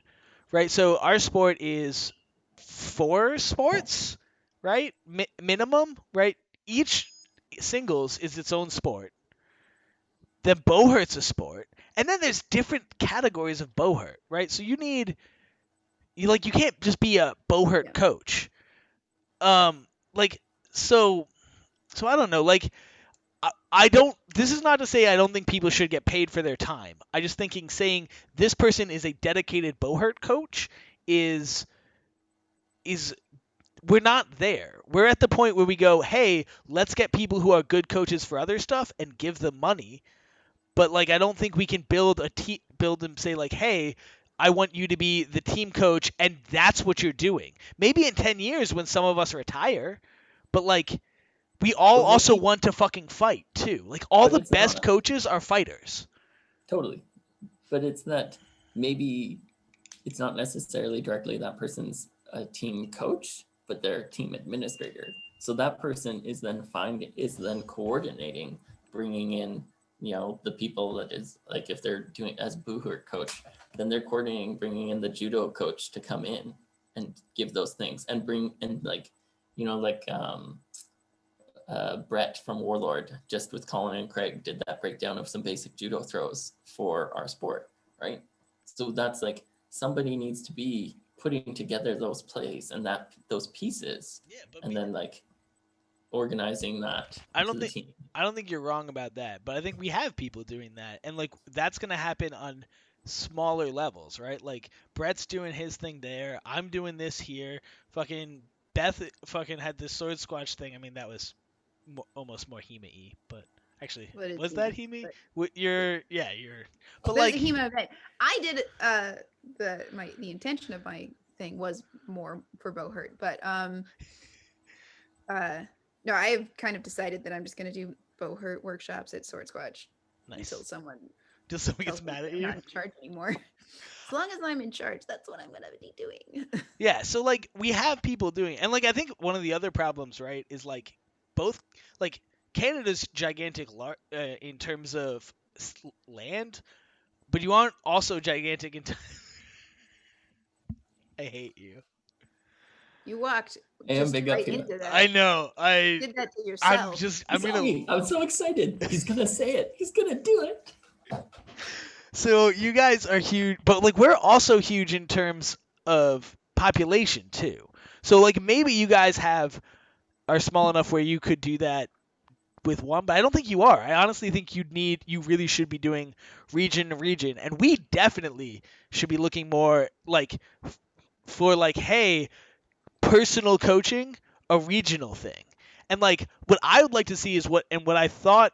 A: right? So our sport is 4 sports, right? Minimum, right? Each singles is its own sport. Then bowhurt's a sport, and then there's different categories of bowhurt, right? So you can't just be a bowhurt coach. Like so I don't know, like I don't. This is not to say I don't think people should get paid for their time. I just saying this person is a dedicated bowhurt coach is we're not there. We're at the point where we go, hey, let's get people who are good coaches for other stuff and give them money. But like, I don't think we can build them, say like, hey, I want you to be the team coach, and that's what you're doing. Maybe in 10 years when some of us retire, but like, we all also want to fucking fight too. Like, all the best coaches are fighters.
B: Totally. But it's that maybe it's not necessarily directly that person's a team coach, but they're team administrator. So that person is then coordinating, bringing in, the people that is like, if they're doing as bowhurt coach, then they're coordinating, bringing in the judo coach to come in and give those things and Brett from Warlord, just with Colin and Craig, did that breakdown of some basic judo throws for our sport, right? So that's like, somebody needs to be putting together those plays and those pieces, and then like organizing that.
A: I don't think you're wrong about that, but I think we have people doing that, and like that's gonna happen on smaller levels, right? Like Brett's doing his thing there, I'm doing this here. Fucking Beth fucking had this sword squash thing. I mean, that was almost more HEMA-y, but actually, was that HEMA? You're. But like,
C: a HEMA event. I did the intention of my thing was more for bowhurt, but no, I've kind of decided that I'm just gonna do bowhurt workshops at Sword Squatch.
A: Nice.
C: Until someone
A: gets mad at you.
C: I'm not in charge anymore. As long as I'm in charge, that's what I'm gonna be doing.
A: Yeah, so like we have people doing, and like I think one of the other problems, right, is like both like Canada's gigantic in terms of land, but you aren't also gigantic in. I hate you.
C: You walked
B: big
C: right
B: up here.
C: into that.
A: I know. I
C: did that to yourself.
B: I'm so excited. He's gonna say it. He's gonna do it.
A: So you guys are huge, but like we're also huge in terms of population too. So like maybe you guys are small enough where you could do that with one, but I don't think you are. I honestly think you really should be doing region to region, and we definitely should be looking more like for like, hey, personal coaching, a regional thing. And like what I would like to see is what I thought,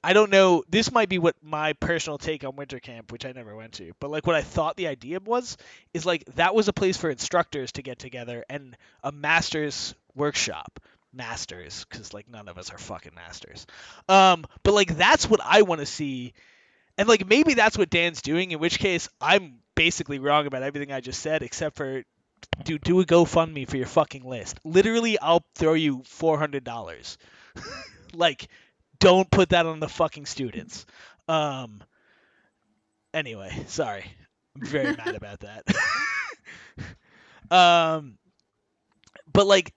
A: I don't know, this might be what my personal take on winter camp, which I never went to, but like what I thought the idea was is like that was a place for instructors to get together and a master's workshop. Masters, because like none of us are fucking masters. But like that's what I want to see. And like maybe that's what Dan's doing, in which case I'm basically wrong about everything I just said, except for do a GoFundMe for your fucking list. Literally, I'll throw you $400. Like, don't put that on the fucking students. Um. Anyway, sorry. I'm very mad about that. um. But like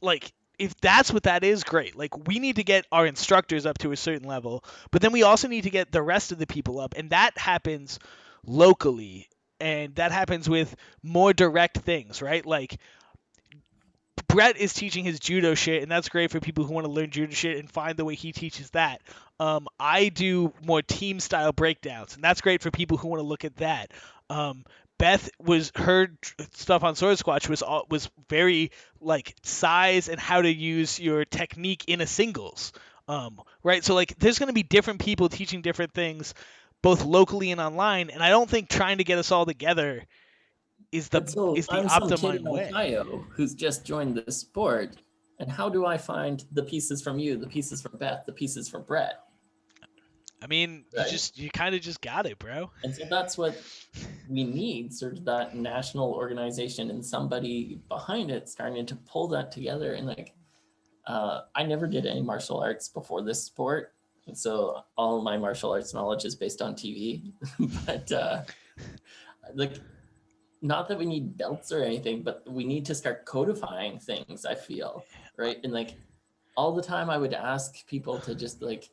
A: like if that's what that is, great. Like we need to get our instructors up to a certain level, but then we also need to get the rest of the people up, and that happens locally, and that happens with more direct things, right? Like Brett is teaching his judo shit, and that's great for people who want to learn judo shit and find the way he teaches that. I do more team style breakdowns, and that's great for people who want to look at that. Um, Beth was her stuff on Sword Squatch was very like size and how to use your technique in a singles. Right, so like there's going to be different people teaching different things, both locally and online, and I don't think trying to get us all together
B: But so
A: is the
B: I'm some kid
A: optimum
B: in
A: way.
B: Ohio who's just joined the sport, and how do I find the pieces from you, the pieces from Beth, the pieces from Brett?
A: I mean,
B: Right.
A: you kind of just got it, bro.
B: And so that's what we need, sort of that national organization and somebody behind it starting to pull that together. And like, I never did any martial arts before this sport. And so all my martial arts knowledge is based on TV. But like, not that we need belts or anything, but we need to start codifying things, I feel, right? And like all the time I would ask people to just like,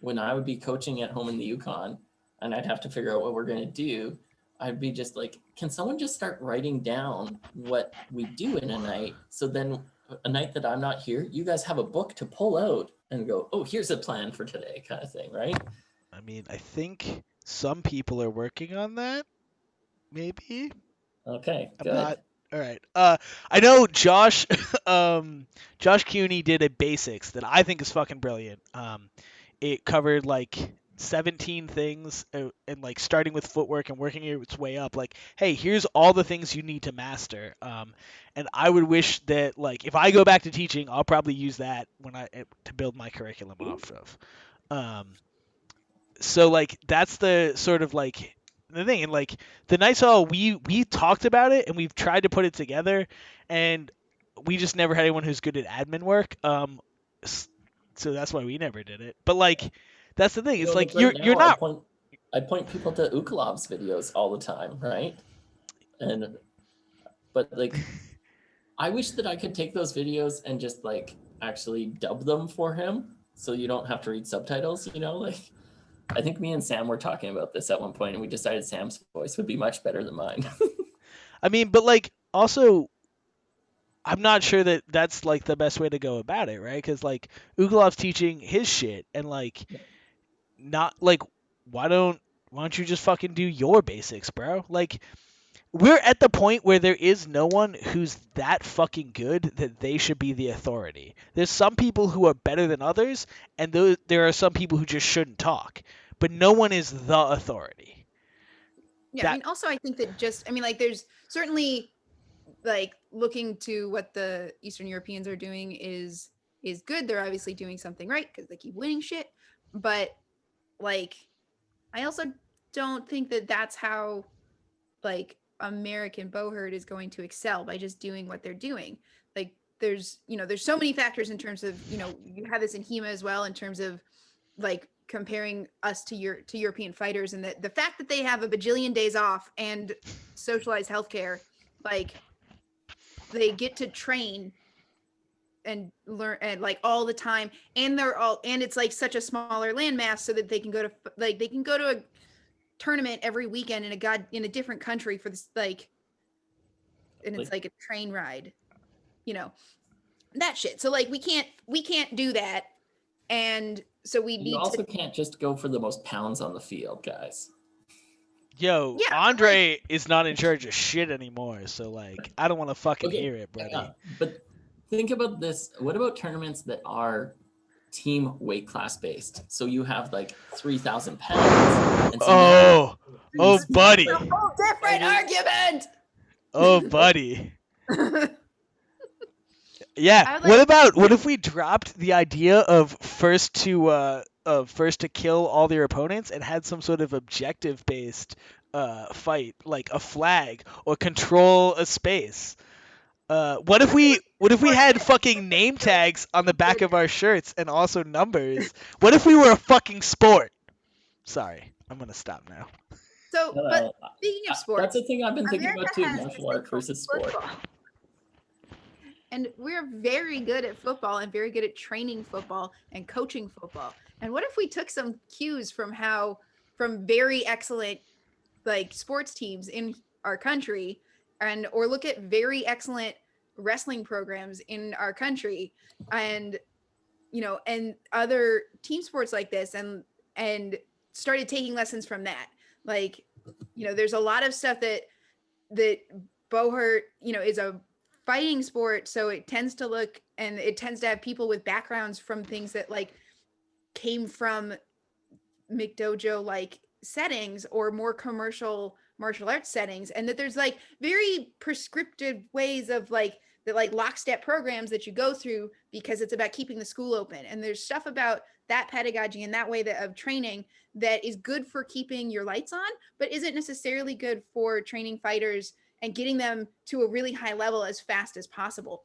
B: when I would be coaching at home in the Yukon and I'd have to figure out what we're going to do, I'd be just like, can someone just start writing down what we do in a night? So then a night that I'm not here, you guys have a book to pull out and go, oh, here's a plan for today, kind of thing, right?
A: I mean, I think some people are working on that. Maybe
B: Okay,
A: I'm
B: good.
A: not. All right. I know Josh. Josh Cuny did a basics that I think is fucking brilliant. It covered like 17 things, and like starting with footwork and working its way up. Like, hey, here's all the things you need to master. And I would wish that like if I go back to teaching, I'll probably use that to build my curriculum off of. Um, so like that's the sort of like the thing, and like the Night Hall, we talked about it and we've tried to put it together, and we just never had anyone who's good at admin work. So that's why we never did it. But like that's the thing.
B: You
A: It's
B: know,
A: like
B: like right
A: you're
B: now,
A: not.
B: I point people to Ukalov's videos all the time, right? And but like I wish that I could take those videos and just like actually dub them for him so you don't have to read subtitles, you know? Like I think me and Sam were talking about this at one point and we decided Sam's voice would be much better than mine.
A: I mean, but like also I'm not sure that that's like the best way to go about it, right? Because like Ugolov's teaching his shit, and like not like why don't you just fucking do your basics, bro? Like we're at the point where there is no one who's that fucking good that they should be the authority. There's some people who are better than others, and there are some people who just shouldn't talk. But no one is the authority.
C: Yeah, I mean, also I think that just, I mean, like there's certainly like looking to what the Eastern Europeans are doing is good. They're obviously doing something right because they keep winning shit. But like, I also don't think that that's how like American bowherd is going to excel by just doing what they're doing. Like there's, there's so many factors in terms of, you have this in HEMA as well in terms of like comparing us to European fighters, and the fact that they have a bajillion days off and socialized healthcare, like they get to train and learn and like all the time, and it's like such a smaller landmass so that they can go to a tournament every weekend in a different country for this, like, and it's like a train ride, that shit. So like we can't do that, and so we need
B: you also can't just go for the most pounds on the field, guys.
A: Yo,
C: Yeah,
A: Andre is not in charge of shit anymore, so like I don't want to fucking hear it, buddy.
B: But think about this. What about tournaments that are team weight class based? So you have like 3,000 pounds. And so
A: buddy.
C: a whole different argument.
A: Oh, buddy. Yeah. What if we dropped the idea of first to of first to kill all their opponents and had some sort of objective based fight, like a flag or control a space. What if we had fucking name tags on the back of our shirts and also numbers? What if we were a fucking sport? Sorry, I'm gonna stop now.
C: So,
B: No,
C: but
B: no,
C: speaking of
B: that's
C: sports,
B: the thing I've been thinking
C: America
B: about too:
C: has
B: martial
C: this thing
B: art
C: called
B: versus sport.
C: football. And we're very good at football and very good at training football and coaching football. And what if we took some cues from very excellent like sports teams in our country, and or look at very excellent wrestling programs in our country, and and other team sports like this, and started taking lessons from that. Like, there's a lot of stuff that Bohurt, is a fighting sport, so it tends to have people with backgrounds from things that like came from McDojo like settings or more commercial martial arts settings, and that there's like very prescriptive ways of like lockstep programs that you go through because it's about keeping the school open, and there's stuff about that pedagogy and that way of training that is good for keeping your lights on, but isn't necessarily good for training fighters and getting them to a really high level as fast as possible.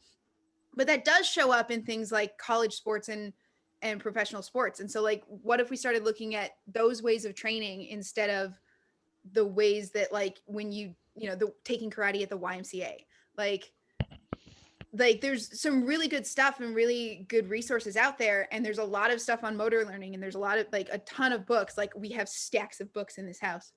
C: But that does show up in things like college sports and professional sports. And so like, what if we started looking at those ways of training instead of the ways that like when the taking karate at the YMCA, like there's some really good stuff and really good resources out there, and there's a lot of stuff on motor learning, and there's a lot of like a ton of books. Like we have stacks of books in this house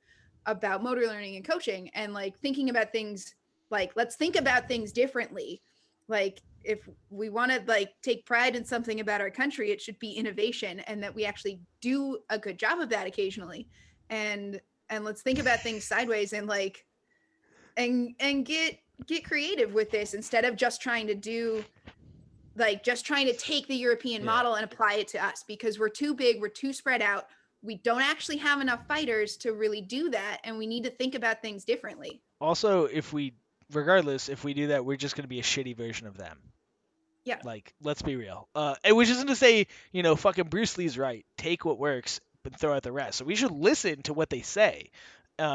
C: about motor learning and coaching, and like thinking about things, like let's think about things differently. Like if we want to like take pride in something about our country, it should be innovation, and that we actually do a good job of that occasionally. And let's think about things sideways, and like and get creative with this instead of just trying to take the European model and apply it to us, because we're too big, we're too spread out. We don't actually have enough fighters to really do that, and we need to think about things differently.
A: Also, if we do that, we're just gonna be a shitty version of them.
C: Yeah.
A: Like, let's be real. Which isn't to say, fucking Bruce Lee's right. Take what works, but throw out the rest. So we should listen to what they say.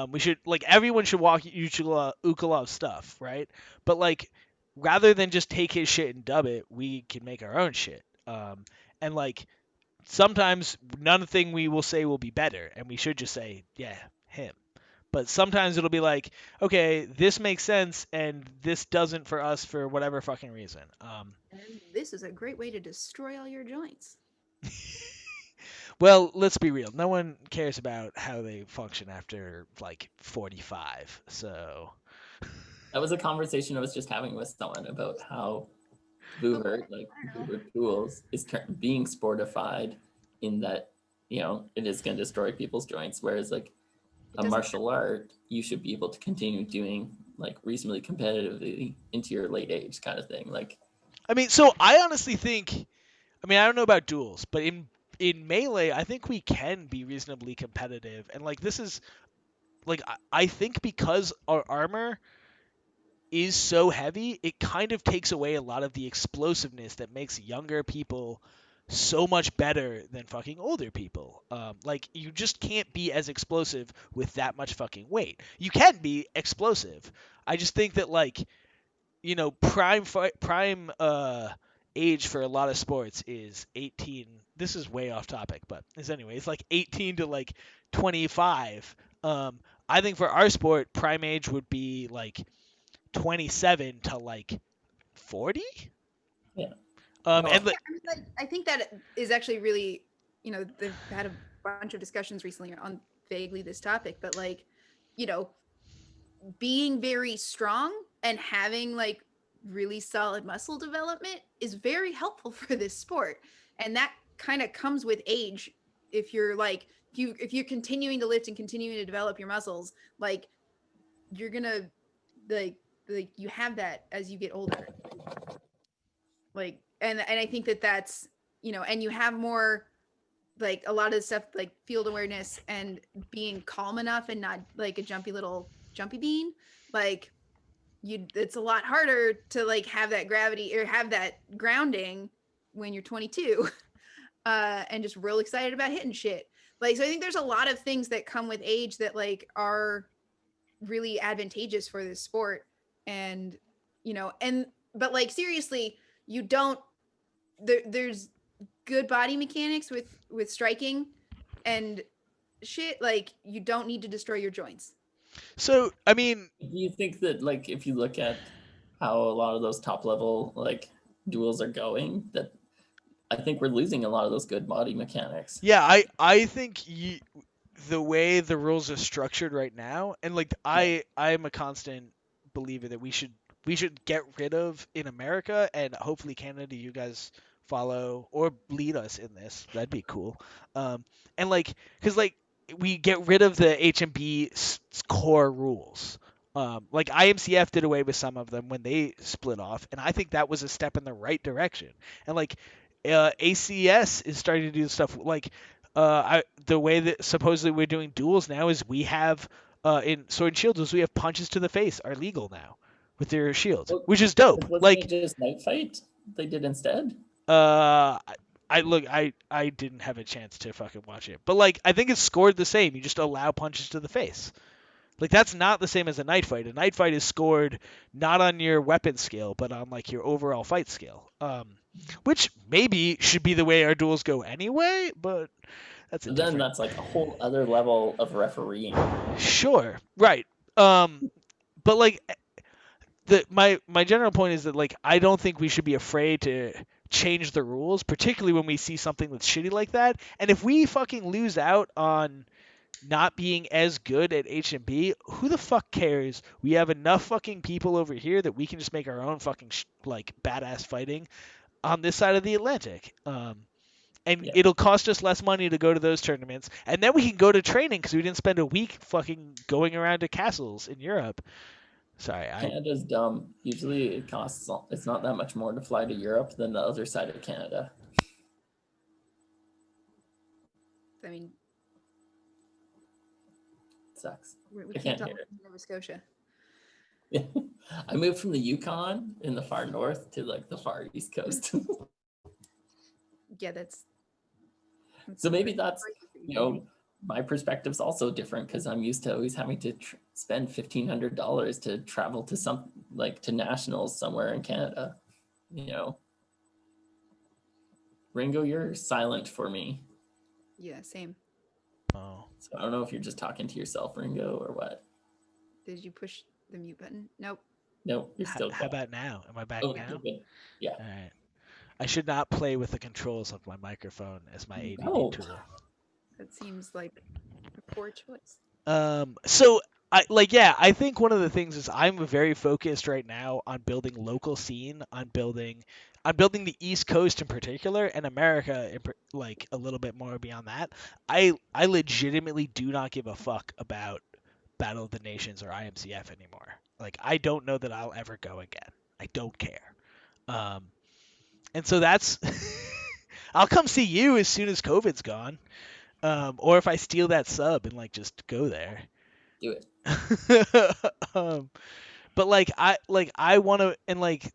A: We should, like, everyone should walk Ukalov's stuff, right? But, like, rather than just take his shit and dub it, we can make our own shit. And, like, sometimes nothing we will say will be better, and we should just say, yeah, him. But sometimes it'll be like, okay, this makes sense, and this doesn't for us for whatever fucking reason.
C: And this is a great way to destroy all your joints.
A: Well, let's be real. No one cares about how they function after like 45. So
B: That was a conversation I was just having with someone about how Boohurt, like Boohurt Tools, is being sportified in that, it is going to destroy people's joints. Whereas like a martial art, you should be able to continue doing like reasonably competitively into your late age kind of thing. Like,
A: I mean, so I honestly think, I don't know about duels, but in melee, I think we can be reasonably competitive. And like this is like I think because our armor is so heavy, it kind of takes away a lot of the explosiveness that makes younger people so much better than fucking older people. Like, you just can't be as explosive with that much fucking weight. You can be explosive. I just think that, like, prime age for a lot of sports is 18. This is way off topic, but anyway, it's like 18 to like 25. I think for our sport, prime age would be like 27 to like 40.
B: yeah.
C: I think that is actually really, they've had a bunch of discussions recently on vaguely this topic, but like, being very strong and having like really solid muscle development is very helpful for this sport. And that kind of comes with age. If you're like, if you're continuing to lift and continuing to develop your muscles, like you're gonna like you have that as you get older. Like, and I think that's, and you have more, like a lot of the stuff like field awareness and being calm enough and not like a jumpy bean. Like it's a lot harder to like have that gravity or have that grounding when you're 22. and just real excited about hitting shit. Like, so I think there's a lot of things that come with age that like are really advantageous for this sport. And, but like seriously, you don't, there's good body mechanics with striking and shit. Like, you don't need to destroy your joints.
A: So, I mean,
B: Do you think that, like, if you look at how a lot of those top level like duels are going, that I think we're losing a lot of those good body mechanics?
A: yeah, I think the way the rules are structured right now, and like
B: Yeah.
A: I'm a constant believer that we should get rid of in America, and hopefully Canada, you guys follow or lead us in this. That'd be cool. And like, cause like we get rid of the HMB core rules. Like IMCF did away with some of them when they split off, and I think that was a step in the right direction. And like ACS is starting to do stuff like the way that supposedly we're doing duels now is we have in Sword and Shield duels we have punches to the face are legal now with their shields,
B: Well,
A: which is dope.
B: 'cause wasn't it
A: Like
B: just Night Fight they did instead?
A: uh, I didn't have a chance to fucking watch it, but like I think it's scored the same. You just allow punches to the face. Like that's not the same as a night fight. A night fight is scored not on your weapon skill, but on like your overall fight skill. Which maybe should be the way our duels go anyway, but that's a
B: Then
A: different.
B: that's like a whole other level of refereeing.
A: Sure, right. But like my general point is that like I don't think we should be afraid to change the rules, particularly when we see something that's shitty like that. And if we fucking lose out on not being as good at HMB, who the fuck cares? We have enough fucking people over here that we can just make our own fucking like badass fighting on this side of the Atlantic. And
B: Yeah.
A: it'll cost us less money to go to those tournaments, and then we can go to training because we didn't spend a week fucking going around to castles in Europe. Sorry,
B: Canada's dumb. Usually it's not that much more to fly to Europe than the other side of Canada.
C: I mean,
B: It sucks.
C: we
B: I
C: can't
B: can't
C: talk
B: hear
C: about Nova Scotia.
B: I moved from the Yukon in the far north to like the far east coast.
C: Yeah, that's
B: So maybe that's, my perspective's also different because I'm used to always having to spend $1,500 to travel to to nationals somewhere in Canada. Ringo, you're silent for me.
C: Yeah, same.
A: oh,
B: So I don't know if you're just talking to yourself, Ringo, or what.
C: Did you push the mute button? Nope.
B: No, you're still.
A: how about now? Am I back
B: Oh,
A: now?
B: good. Yeah.
A: All right. I should not play with the controls of my microphone as my ADD
B: No.
A: tool.
C: That seems like a poor choice.
A: So I think one of the things is I'm very focused right now on building local scene, on building the East Coast in particular, and America like a little bit more beyond that. I legitimately do not give a fuck about Battle of the Nations or IMCF anymore. Like I don't know that I'll ever go again. I don't care. And so that's I'll come see you as soon as COVID's gone. Or if I steal that sub and like just go there.
B: Do it.
A: But I want to, and like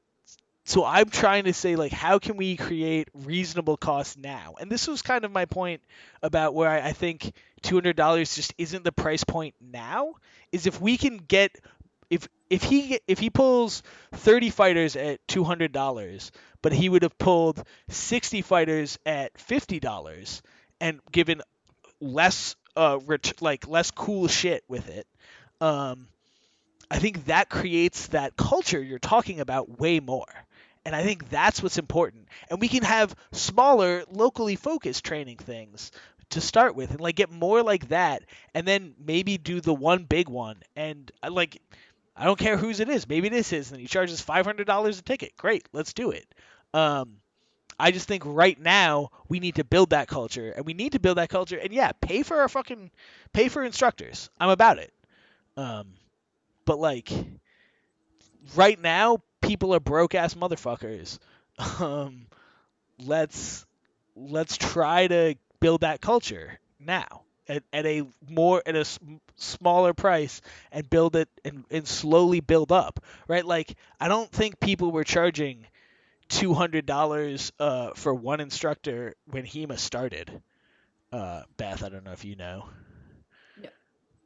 A: so I'm trying to say like how can we create reasonable costs now? And this was kind of my point about where I think $200 just isn't the price point now. Is if we can get if he pulls 30 fighters at $200, but he would have pulled 60 fighters at $50 and given less less cool shit with it. I think that creates that culture you're talking about way more. And I think that's what's important. And we can have smaller, locally focused training things to start with and like get more like that and then maybe do the one big one. And I don't care whose it is. Maybe this is and he charges $500 a ticket. Great, let's do it. I just think right now we need to build that culture, and we need to build that culture. And yeah, pay for instructors. I'm about it. But like right now, people are broke ass motherfuckers. Let's try to build that culture now at a smaller price and build it and slowly build up. Right? Like I don't think people were charging $200 for one instructor when HEMA started. Beth, I don't know if you know.
C: No,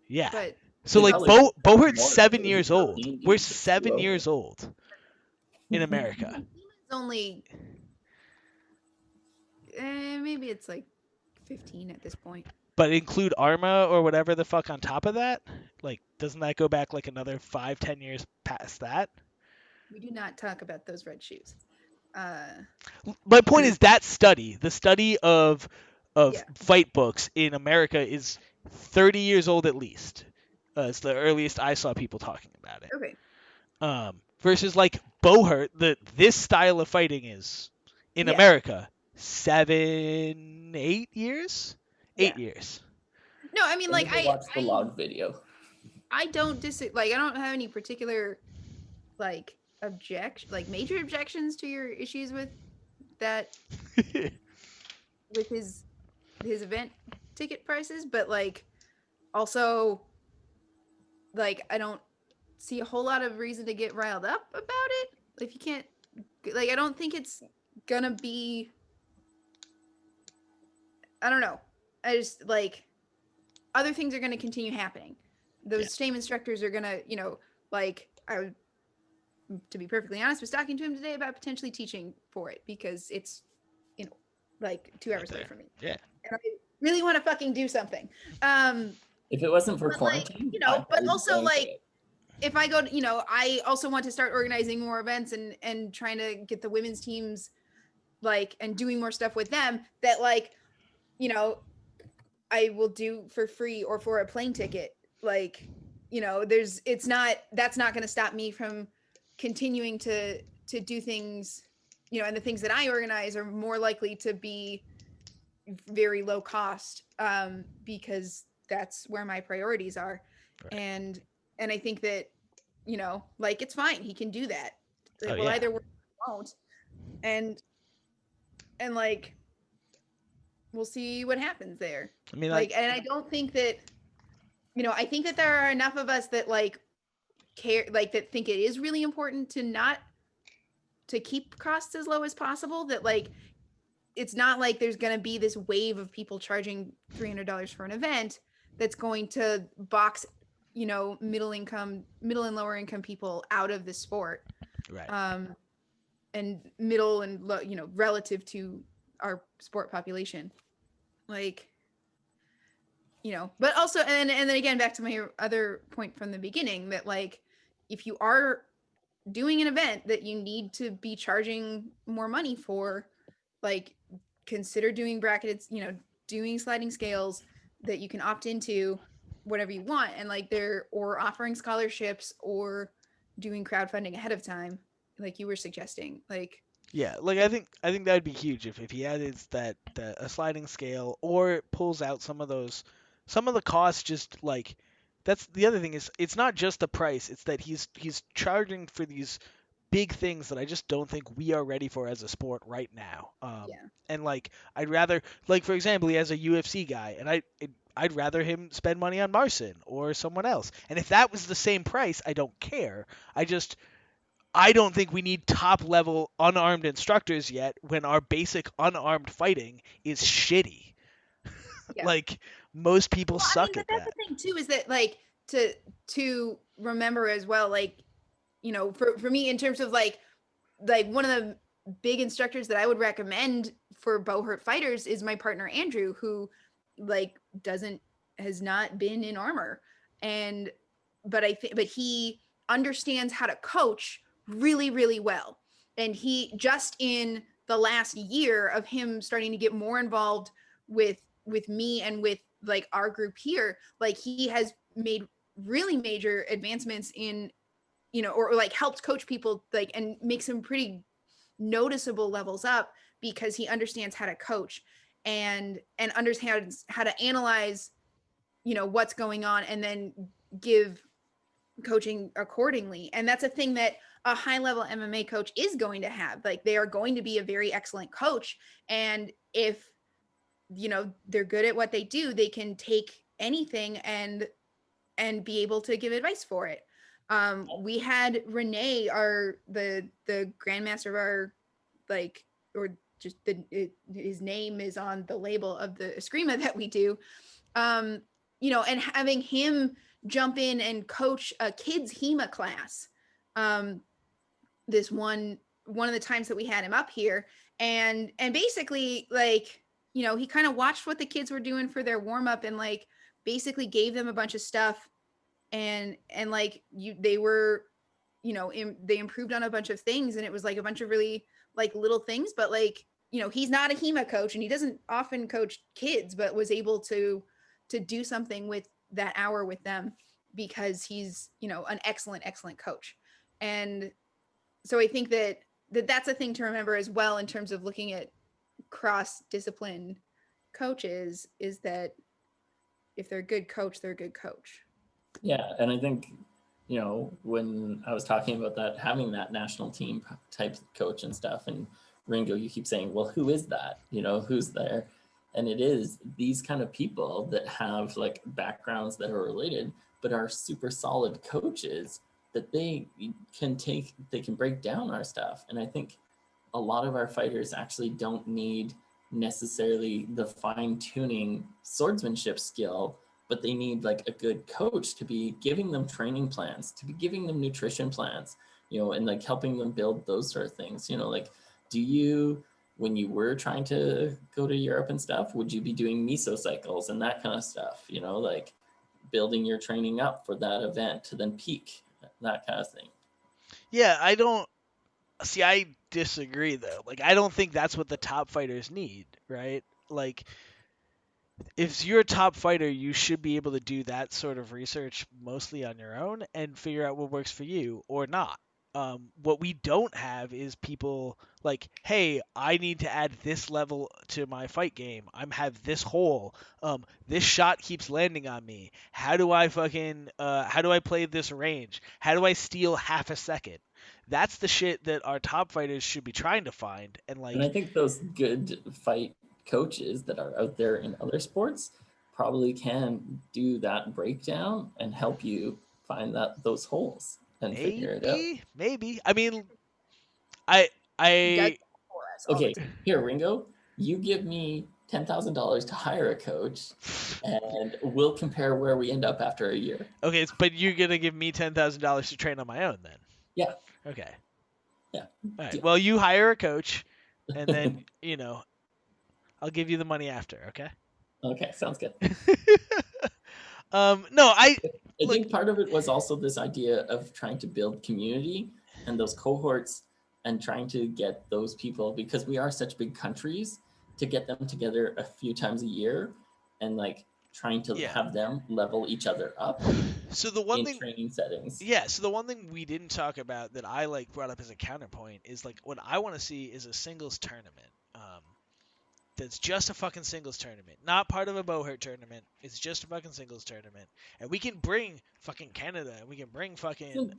A: Yeah.
C: but
A: So
B: They
A: like
B: probably
A: Bohert's
B: more
A: 7 years
B: too.
A: old.
B: Team
A: We're
B: dudes are
A: 7 years
B: slow.
A: old in America.
C: it's only maybe it's like 15 at this point.
A: But include Arma or whatever the fuck on top of that? Like, doesn't that go back like another 5-10 years past that?
C: We do not talk about those red shoes.
A: My point is that study, the study of
C: Yeah.
A: fight books in America is 30 years old at least. It's the earliest I saw people talking about it.
C: Okay.
A: Versus like Bohert, this style of fighting is in
C: Yeah.
A: America 7-8 years,
C: Yeah.
A: 8 years.
C: No, I mean,
B: I
C: like
B: need to watch the log video.
C: I don't like I don't have any particular like major objections to your issues with that with his event ticket prices, but like also like I don't see a whole lot of reason to get riled up about it. If you can't like I don't think it's gonna be I don't know. I just like other things are gonna continue happening. Those same instructors are gonna, like to be perfectly honest, was talking to him today about potentially teaching for it because it's, like 2 hours away from me.
A: Yeah.
C: And I really want to fucking do something.
B: If it wasn't for
C: But, like,
B: quarantine,
C: but also like if I go to, I also want to start organizing more events and trying to get the women's teams like and doing more stuff with them that like, I will do for free or for a plane ticket. Like, that's not going to stop me from continuing to do things, and the things that I organize are more likely to be very low cost because that's where my priorities are.
A: Right.
C: And I think that, like it's fine. He can do that. It will
A: yeah.
C: either work or won't. And like we'll see what happens there.
A: I mean,
C: like and I don't think that I think that there are enough of us that like care like that think it is really important to not to keep costs as low as possible that like it's not like there's going to be this wave of people charging $300 for an event that's going to box middle and lower income people out of the sport.
A: Right.
C: And middle and low, relative to our sport population, like but also and then again back to my other point from the beginning that like if you are doing an event that you need to be charging more money for, like consider doing brackets, doing sliding scales that you can opt into whatever you want, and like or offering scholarships or doing crowdfunding ahead of time like you were suggesting. Like
A: Yeah, like I think that would be huge if he added that a sliding scale or pulls out some of the costs. Just like that's the other thing is it's not just the price; it's that he's charging for these big things that I just don't think we are ready for as a sport right now. And like I'd rather like for example, he has a UFC guy, and I'd rather him spend money on Marcin or someone else. And if that was the same price, I don't care. I don't think we need top level unarmed instructors yet when our basic unarmed fighting is shitty.
C: Yeah.
A: Like most people suck at
C: that's
A: that.
C: the thing too is that like to remember as well, like for me in terms of like one of the big instructors that I would recommend for Bohurt fighters is my partner Andrew, who like has not been in armor, and but he understands how to coach really, really well. And he just in the last year of him starting to get more involved with me and with like our group here, like he has made really major advancements in or like helped coach people like and make some pretty noticeable levels up because he understands how to coach and understands how to analyze what's going on and then give coaching accordingly. And that's a thing that a high level MMA coach is going to have. Like they are going to be a very excellent coach, and if they're good at what they do, they can take anything and be able to give advice for it. We had Renee, the grandmaster of our like, or just his name is on the label of the Eskrima that we do. You know, and having him jump in and coach a kids HEMA class. This one of the times that we had him up here, and basically, like, you know, he kind of watched what the kids were doing for their warm up and like basically gave them a bunch of stuff, and like they were, you know, they improved on a bunch of things, and it was like a bunch of really like little things, but like, you know, he's not a HEMA coach and he doesn't often coach kids, but was able to do something with that hour with them because he's, you know, an excellent coach. And so I think that that's a thing to remember as well in terms of looking at cross discipline coaches, is that if they're a good coach, they're a good coach.
B: Yeah, and I think, you know, when I was talking about that, having that national team type coach and stuff, and Ringo, you keep saying, well, who is that? You know, who's there? And it is these kind of people that have like backgrounds that are related, but are super solid coaches that they can break down our stuff. And I think a lot of our fighters actually don't need necessarily the fine tuning swordsmanship skill, but they need like a good coach to be giving them training plans, to be giving them nutrition plans, you know, and like helping them build those sort of things. You know, like, do you, when you were trying to go to Europe and stuff, would you be doing mesocycles and that kind of stuff? You know, like building your training up for that event to then peak, that kind of thing.
A: Yeah, I don't see. I disagree though. Like, I don't think that's what the top fighters need, right? Like, if you're a top fighter, you should be able to do that sort of research mostly on your own and figure out what works for you or not. What we don't have is people like, hey, I need to add this level to my fight game. I'm have this hole. This shot keeps landing on me. How do I play this range? How do I steal half a second? That's the shit that our top fighters should be trying to find. And
B: And I
A: like,
B: think those good fight coaches that are out there in other sports probably can do that breakdown and help you find those holes and figure it out.
A: maybe. I mean, I
C: He does
A: I
C: that for us all the
B: Okay, here, Ringo, you give me $10,000 to hire a coach, and we'll compare where we end up after a year.
A: Okay, but you're gonna give me $10,000 to train on my own then?
B: Yeah.
A: Okay.
B: Yeah.
A: All right.
B: Deal.
A: Well, you hire a coach, and then I'll give you the money after. Okay.
B: Okay, sounds good.
A: No, I
B: I
A: look.
B: think part of it was also this idea of trying to build community and those cohorts and trying to get those people, because we are such big countries, to get them together a few times a year and like trying to
A: Yeah.
B: have them level each other up
A: So the one
B: in
A: thing,
B: training settings.
A: yeah. So the one thing we didn't talk about that I like brought up as a counterpoint is like what I want to see is a singles tournament. That's just a fucking singles tournament, not part of a Bohurt tournament. It's just a fucking singles tournament, and we can bring fucking Canada, and we can bring fucking
B: Didn't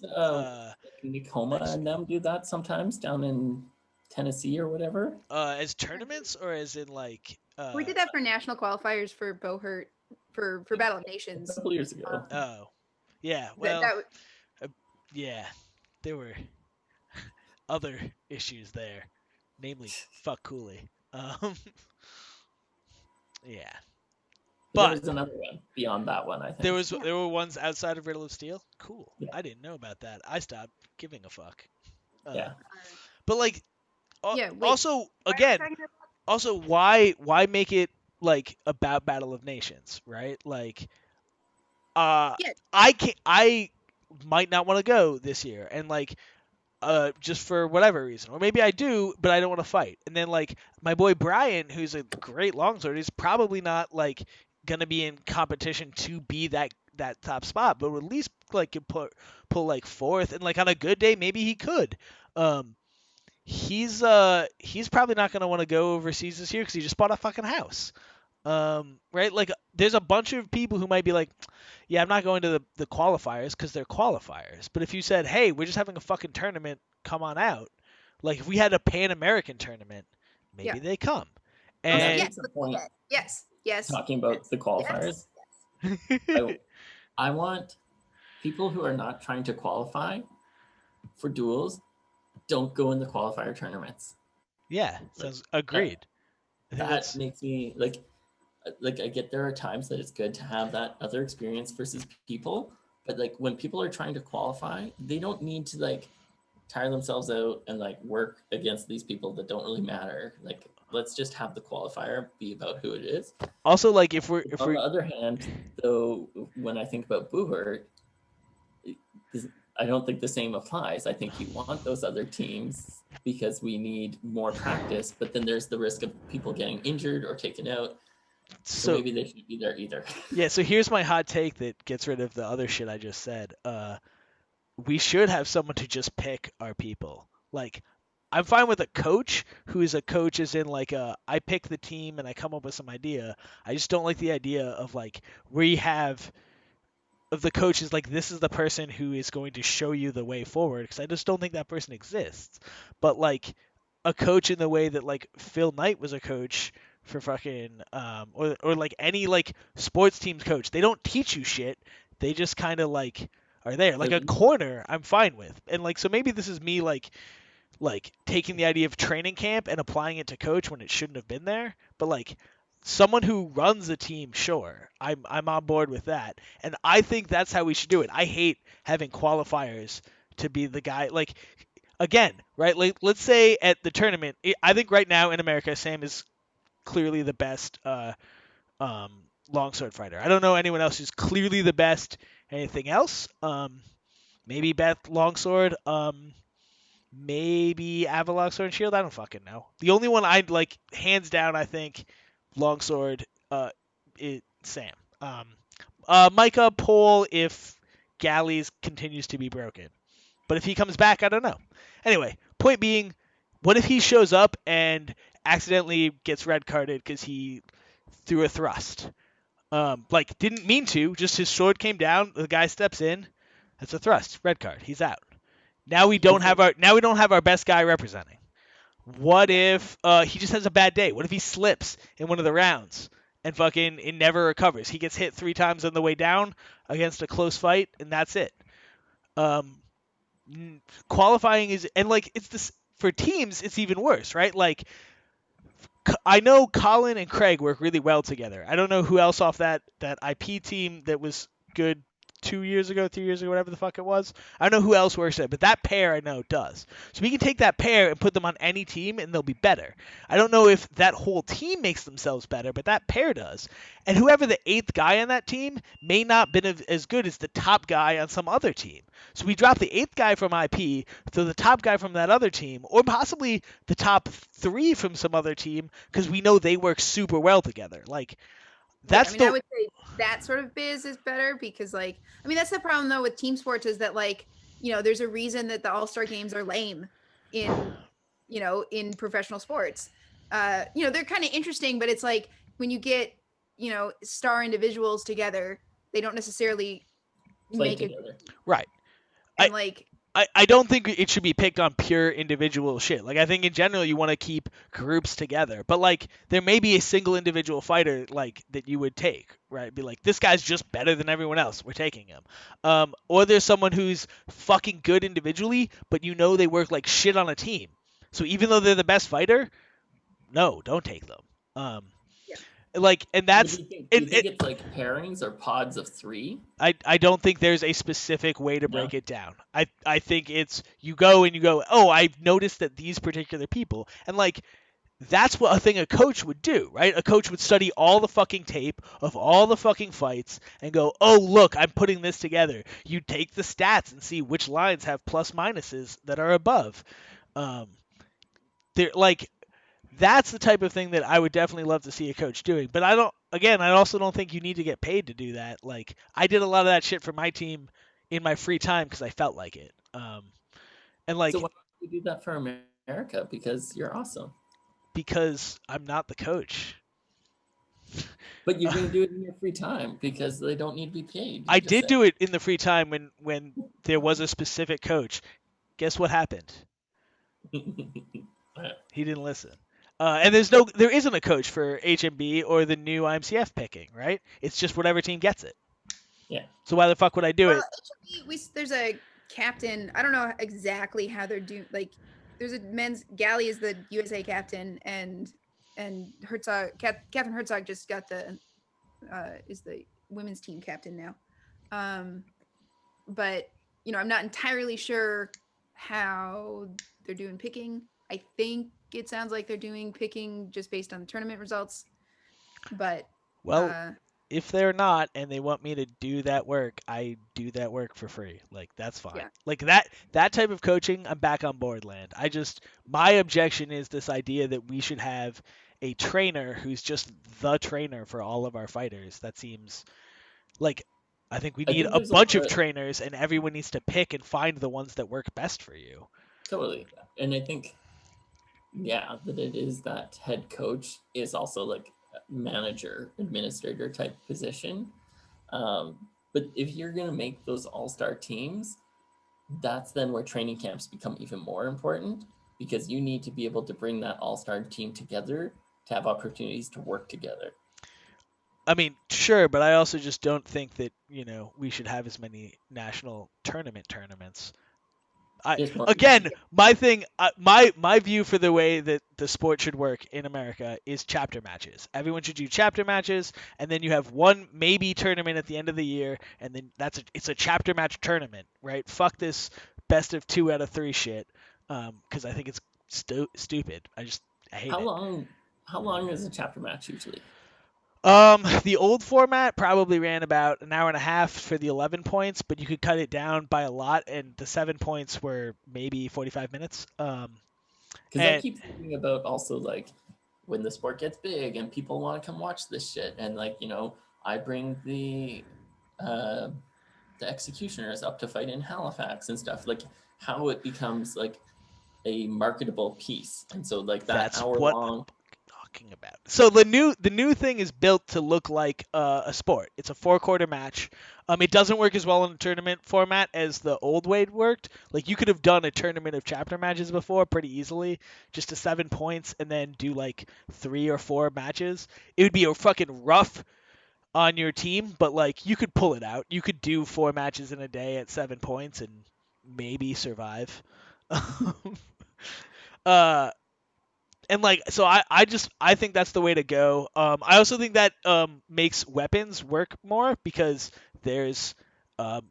B: Nicoma and them do that sometimes down in Tennessee or whatever?
A: as tournaments or as in like
C: we did that for national qualifiers for Bohurt for Battle of
B: A
C: Nations.
B: couple years ago.
A: Oh, yeah.
C: That-
A: Well,
C: that
A: yeah, there were other issues there, namely fuck Cooley. Yeah,
B: But there
A: but
B: was another one beyond that one, I think.
A: there were ones outside of Riddle of Steel. Cool.
B: Yeah.
A: I didn't know about that. I stopped giving a fuck.
B: Yeah.
A: But like,
C: Yeah, wait,
A: also
C: why are we
A: again,
C: talking about-
A: also why make it like about Battle of Nations, right? Like,
C: Yeah.
A: I might not want to go this year, and like, just for whatever reason, or maybe I do, but I don't want to fight. And then like my boy Brian, who's a great longsword, is probably not like gonna be in competition to be that top spot, but at least like can pull like fourth, and like on a good day maybe he could. He's probably not gonna want to go overseas this year because he just bought a fucking house. Right? Like, there's a bunch of people who might be like, yeah, I'm not going to the qualifiers because they're qualifiers. But if you said, hey, we're just having a fucking tournament, come on out. Like, if we had a Pan American tournament, maybe
C: Yeah.
A: they come.
B: And that
A: And
B: makes a point
C: yes.
B: talking about the qualifiers. I want people who are not trying to qualify for duels, don't go in the qualifier tournaments.
A: Yeah,
B: Like
A: sounds
B: that,
A: agreed. I think
B: that
A: that's
B: makes me like I get there are times that it's good to have that other experience versus people, but like when people are trying to qualify, they don't need to like tire themselves out and like work against these people that don't really matter. Like let's just have the qualifier be about who it is.
A: also like if we're if
B: On the
A: we
B: other hand, though, when I think about Booher, I don't think the same applies. I think you want those other teams because we need more practice, but then there's the risk of people getting injured or taken out. So
A: so
B: maybe they shouldn't be there either.
A: yeah, so here's my hot take that gets rid of the other shit I just said. We should have someone to just pick our people. Like, I'm fine with a coach who is a coach as in like I pick the team and I come up with some idea. I just don't like the idea of like we have of the coach is like this is the person who is going to show you the way forward because I just don't think that person exists. But like a coach in the way that like Phil Knight was a coach for fucking or like any like sports teams coach. They don't teach you shit. They just kind of like are there. Like a corner, I'm fine with. And like so maybe this is me like taking the idea of training camp and applying it to coach when it shouldn't have been there. But like someone who runs a team, sure, I'm on board with that. And I think that's how we should do it. I hate having qualifiers to be the guy like again, right? Like let's say at the tournament, I think right now in America, Sam is clearly the best um, longsword fighter. I don't know anyone else who's clearly the best. Anything else? Maybe Beth longsword. Maybe Avalok Sword and Shield. I don't fucking know. The only one I'd like, hands down, I think, Longsword, is Sam. Micah Pole if Galleys continues to be broken, but if he comes back, I don't know. Anyway, point being, what if he shows up and accidentally gets red carded because he threw a thrust? Like didn't mean to, just his sword came down. The guy steps in. That's a thrust. Red card. He's out. Now we don't have our best guy representing. What if he just has a bad day? What if he slips in one of the rounds and fucking it never recovers? He gets hit 3 times on the way down against a close fight and that's it. Um, Qualifying is and like it's this for teams it's even worse, right? Like I know Colin and Craig work really well together. I don't know who else off that IP team that was good 2 years ago, 3 years ago, whatever the fuck it was. I don't know who else works there, but that pair I know does. So we can take that pair and put them on any team and they'll be better. I don't know if that whole team makes themselves better, but that pair does. And whoever the eighth guy on that team may not been as good as the top guy on some other team. So we drop the eighth guy from IP to the top guy from that other team, or possibly the top 3 from some other team, because we know they work super well together. Like that's
C: I would say that sort of biz is better because like that's the problem though with team sports is that like there's a reason that the all-star games are lame in in professional sports. They're kind of interesting, but it's like when you get star individuals together, they don't necessarily
B: Play
C: make it
B: together.
A: right.
C: and like
A: I don't think it should be picked on pure individual shit. Like I think in general you want to keep groups together, but like there may be a single individual fighter like that you would take, right? Be like this guy's just better than everyone else. We're taking him. Or there's someone who's fucking good individually, but you know they work like shit on a team. So even though they're the best fighter, no, don't take them.
C: yeah.
A: Like and that's
B: Do you think it's like pairings or pods of 3?
A: I don't think there's a specific way to break
B: No?
A: it down. I think it's you go and you go, oh, I've noticed that these particular people, and like that's what a thing a coach would do, right? A coach would study all the fucking tape of all the fucking fights and go, oh, look, I'm putting this together. You take the stats and see which lines have plus minuses that are above. They're like that's the type of thing that I would definitely love to see a coach doing. But I also don't think you need to get paid to do that. Like, I did a lot of that shit for my team in my free time because I felt like it. And like,
B: So why don't you do that for America? Because you're awesome.
A: because I'm not the coach.
B: But you're going to do it in your free time because they don't need to be paid.
A: I did do it in the free time when there was a specific coach. Guess what happened? He didn't listen. And there isn't a coach for HMB or the new IMCF picking, right? It's just whatever team gets it.
B: Yeah.
A: So why the fuck would I do it?
C: HMB, there's a captain. I don't know exactly how they're doing. Like, there's a men's Galley is the USA captain, and Herzog Catherine Herzog just got the is the women's team captain now. But I'm not entirely sure how they're doing picking. I think it sounds like they're doing picking just based on the tournament results. But
A: Well, if they're not and they want me to do that work, I do that work for free. Like that's fine.
C: Yeah.
A: Like that type of coaching, I'm back on board, Land. My objection is this idea that we should have a trainer who's just the trainer for all of our fighters. That seems like I think we
B: I
A: need
B: think
A: a
B: there's a
A: bunch
B: lot
A: of
B: of-
A: trainers and everyone needs to pick and find the ones that work best for you.
B: Totally. And I think, yeah, that it is that head coach is also like a manager, administrator type position. But if you're going to make those all-star teams, that's then where training camps become even more important, because you need to be able to bring that all-star team together to have opportunities to work together.
A: I mean, sure, but I also just don't think that, we should have as many national tournaments.
B: There's more
A: Again, my thing, my view for the way that the sport should work in America is chapter matches. Everyone should do chapter matches, and then you have one maybe tournament at the end of the year, and then it's a chapter match tournament, right? Fuck this best of 2 out of 3 shit, because I think it's stupid. I hate
B: How
A: it.
B: long is a chapter match usually?
A: The old format probably ran about an hour and a half for the 11 points, but you could cut it down by a lot, and the 7 points were maybe 45 minutes.
B: Because I
A: And
B: keep thinking about also like when the sport gets big and people want to come watch this shit, and like I bring the executioners up to fight in Halifax and stuff, like how it becomes like a marketable piece, and so like that
A: that's
B: hour
A: what
B: long.
A: I'm talking about. So the new thing is built to look like a sport. It's a 4-quarter match. It doesn't work as well in a tournament format as the old way it worked. Like you could have done a tournament of chapter matches before pretty easily, just to 7 points, and then do like 3 or 4 matches. It would be a fucking rough on your team, but like you could pull it out. You could do 4 matches in a day at 7 points and maybe survive. uh, and like so I think that's the way to go. I also think that makes weapons work more because there's a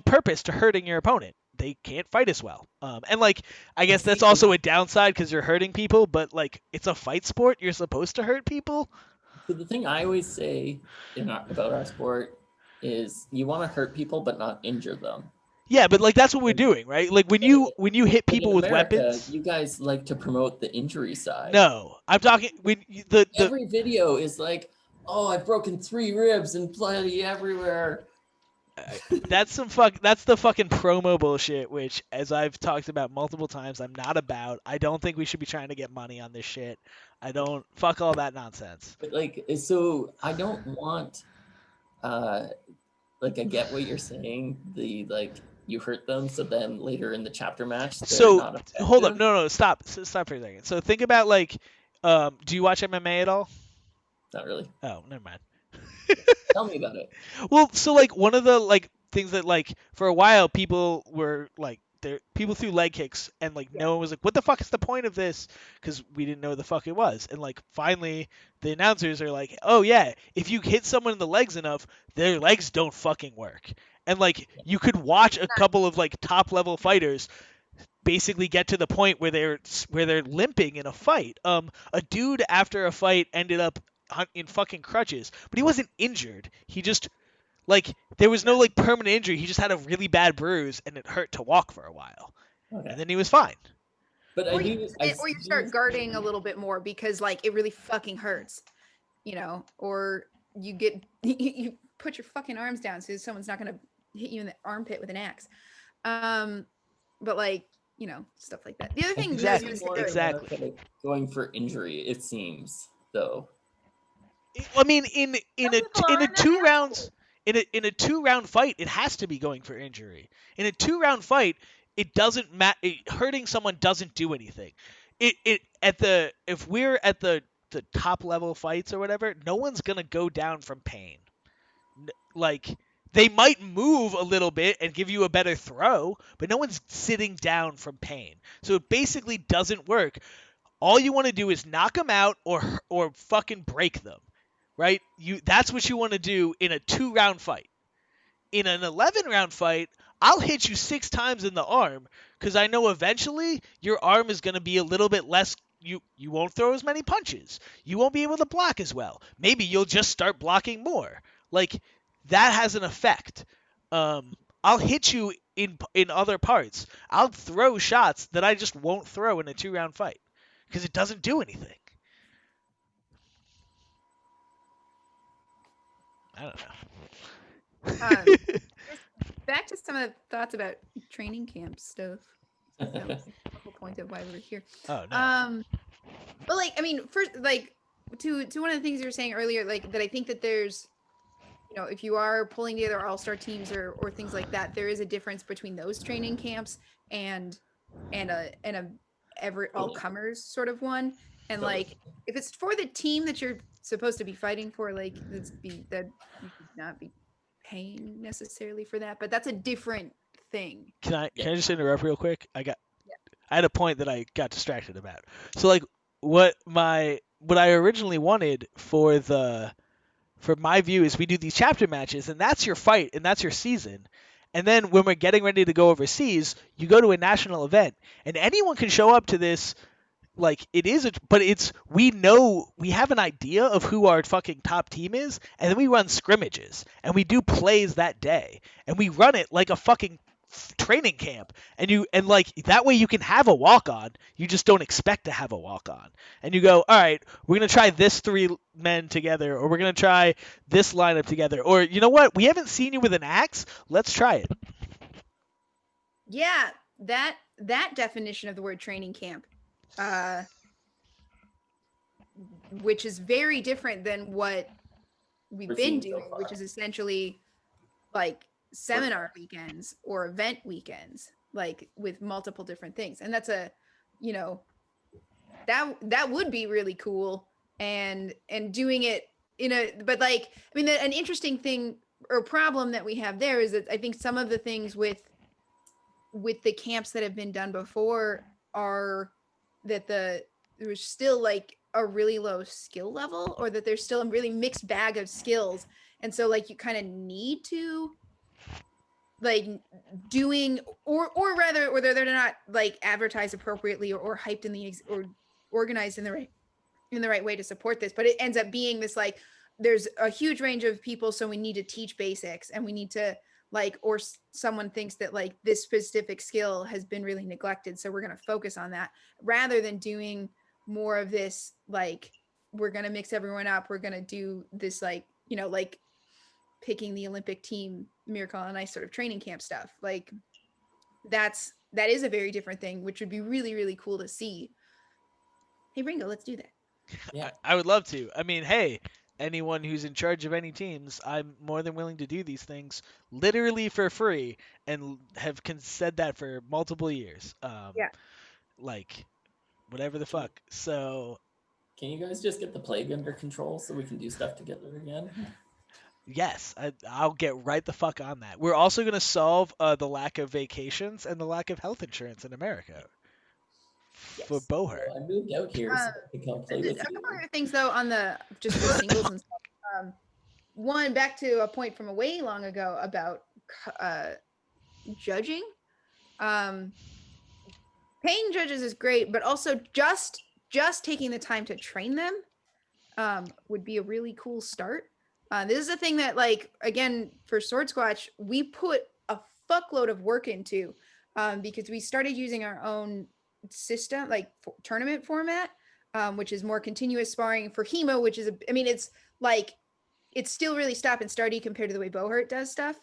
A: purpose to hurting your opponent. They can't fight as well. And like I guess that's also a downside because you're hurting people, but like it's a fight sport. You're supposed to hurt people.
B: So the thing I always say about our sport is you want to hurt people but not injure them.
A: Yeah, but like that's what we're doing, right? Like when you hit
B: But
A: people
B: in
A: with
B: America,
A: weapons.
B: you guys like to promote the injury side.
A: No, I'm talking when
B: Every video is like, oh, I've broken 3 ribs and bloody everywhere.
A: That's the fucking promo bullshit, which, as I've talked about multiple times, I'm not about. I don't think we should be trying to get money on this shit. I don't fuck all that nonsense.
B: But like, so I don't want, like, I get what you're saying. The like, you hurt them, so then later in the chapter match, they're not effective.
A: Hold up, no, stop for a second. So think about like, do you watch MMA at all?
B: Not really.
A: Oh, never mind.
B: Tell me about it.
A: Well, so like one of the like things that like for a while people were like people threw leg kicks and like no one was like what the fuck is the point of this because we didn't know what the fuck it was, and like finally the announcers are like, oh yeah, if you hit someone in the legs enough their legs don't fucking work, and like you could watch a couple of like top level fighters basically get to the point where they're limping in a fight. A dude after a fight ended up in fucking crutches, but he wasn't injured. He just like there was no like permanent injury. He just had a really bad bruise and it hurt to walk for a while, and then he was fine.
B: But
C: or you start guarding a little bit more because like it really fucking hurts, or you get you put your fucking arms down so someone's not gonna hit you in the armpit with an axe. But like stuff like that. The other thing
A: exactly
B: going for injury, it seems though.
A: I mean, in a 2 rounds. In a 2-round fight, it has to be going for injury. In a 2-round fight, it doesn't matter. Hurting someone doesn't do anything. If we're at the top level fights or whatever, no one's gonna go down from pain. Like They might move a little bit and give you a better throw, but no one's sitting down from pain. So it basically doesn't work. All you want to do is knock them out or fucking break them, right? That's what you want to do in a 2-round fight. In an 11-round fight, I'll hit you 6 times in the arm because I know eventually your arm is going to be a little bit less. You won't throw as many punches. You won't be able to block as well. Maybe you'll just start blocking more. Like that has an effect. I'll hit you in other parts. I'll throw shots that I just won't throw in a 2-round fight because it doesn't do anything. I don't know.
C: Back to some of the thoughts about training camp stuff. That was the whole point of why we were here.
A: Oh no.
C: But like, I mean, first, like, to one of the things you were saying earlier, like that I think that there's, if you are pulling together all-star teams or things like that, there is a difference between those training camps and a all-comers sort of one. And like, if it's for the team that you're supposed to be fighting for, like that you should not be paying necessarily for that, but that's a different thing.
A: Can I just interrupt real quick? I had a point that I got distracted about. So like what I originally wanted for my view is we do these chapter matches and that's your fight and that's your season. And then when we're getting ready to go overseas, you go to a national event and anyone can show up to this. Like we know, we have an idea of who our fucking top team is, and then we run scrimmages and we do plays that day and we run it like a fucking training camp, and like that way you can have a walk on. You just don't expect to have a walk on, and you go, all right, we're gonna try this 3 men together, or we're gonna try this lineup together, or you know what, we haven't seen you with an axe, let's try it.
C: Yeah, that definition of the word training camp, which is very different than what we've been doing, which is essentially like seminar weekends or event weekends, like with multiple different things. And that's that would be really cool, and doing it but like, I mean, an interesting thing or problem that we have there is that I think some of the things with the camps that have been done before are that there's still like a really low skill level, or that there's still a really mixed bag of skills. And so like you kind of need to like doing or they're not like advertised appropriately or hyped or organized in the right way to support this, but it ends up being this like there's a huge range of people, so we need to teach basics, and we need to like, or someone thinks that like this specific skill has been really neglected, so we're going to focus on that rather than doing more of this like we're going to mix everyone up, we're going to do this like like picking the Olympic team, Miracle on Ice sort of training camp stuff. Like that is a very different thing, which would be really, really cool to see. Hey Ringo, let's do that.
A: Yeah, I would love to. I mean, hey, anyone who's in charge of any teams, I'm more than willing to do these things literally for free, and have said that for multiple years.
C: Yeah.
A: Like, whatever the fuck. So.
B: Can you guys just get the plague under control so we can do stuff together again?
A: Yes, I'll get right the fuck on that. We're also going to solve the lack of vacations and the lack of health insurance in America for Boher.
B: Well, I moved out here so I can come play with you.
C: A couple other things though on the just for singles and stuff. One, back to a point from a way long ago about judging. Paying judges is great, but also just taking the time to train them would be a really cool start. This is a thing that, like, again, for Sword Squatch, we put a fuckload of work into because we started using our own system, like tournament format, which is more continuous sparring for Hemo, which is, it's like, it's still really stop and starty compared to the way Bohurt does stuff.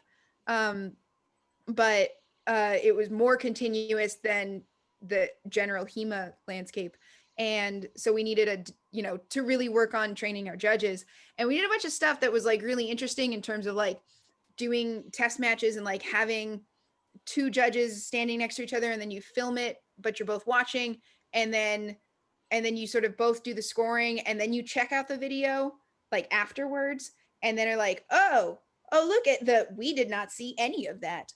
C: But it was more continuous than the general HEMA landscape. And so we needed to really work on training our judges. And we did a bunch of stuff that was like really interesting in terms of like doing test matches and like having 2 judges standing next to each other, and then you film it, but you're both watching. And then you sort of both do the scoring, and then you check out the video like afterwards. And then are like, oh, oh, look at we did not see any of that.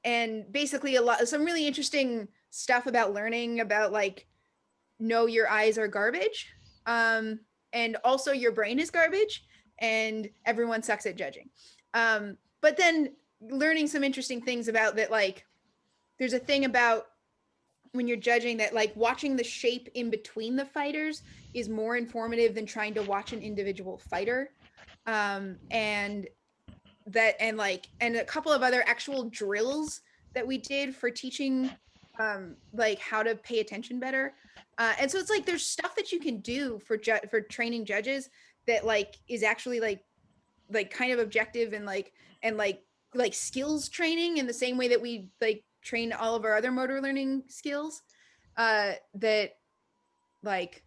C: And basically some really interesting stuff about learning about like, no, your eyes are garbage. And also your brain is garbage and everyone sucks at judging. But then learning some interesting things about that, like there's a thing about when you're judging that like watching the shape in between the fighters is more informative than trying to watch an individual fighter. And a couple of other actual drills that we did for teaching like how to pay attention better. And so it's like there's stuff that you can do for training judges that like is actually like kind of objective and like skills training in the same way that we like train all of our other motor learning skills that like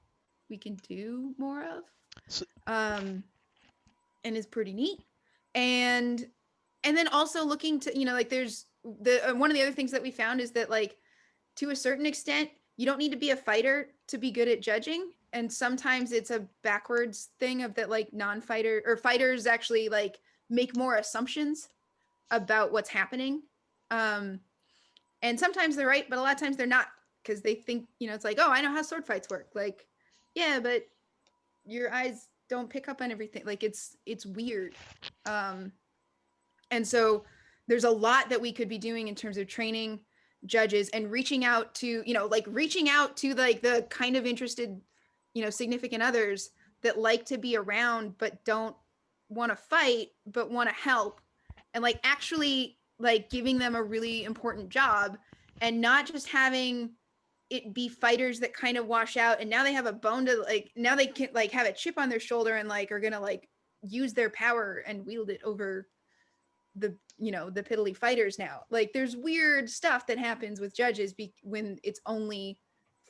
C: we can do more of.
A: So,
C: And is pretty neat. And then also looking to, like there's one of the other things that we found is that like to a certain extent you don't need to be a fighter to be good at judging, and sometimes it's a backwards thing of that like non-fighter or fighters actually like make more assumptions about what's happening. And sometimes they're right, but a lot of times they're not, because they think, it's like, oh, I know how sword fights work. Like, yeah, but your eyes don't pick up on everything. Like it's weird. And so there's a lot that we could be doing in terms of training judges and reaching out to like the kind of interested, significant others that like to be around but don't want to fight but want to help, and like actually like giving them a really important job and not just having it be fighters that kind of wash out and now they have a bone to like, now they can like have a chip on their shoulder and like are gonna like use their power and wield it over the the piddly fighters. Now like there's weird stuff that happens with judges when it's only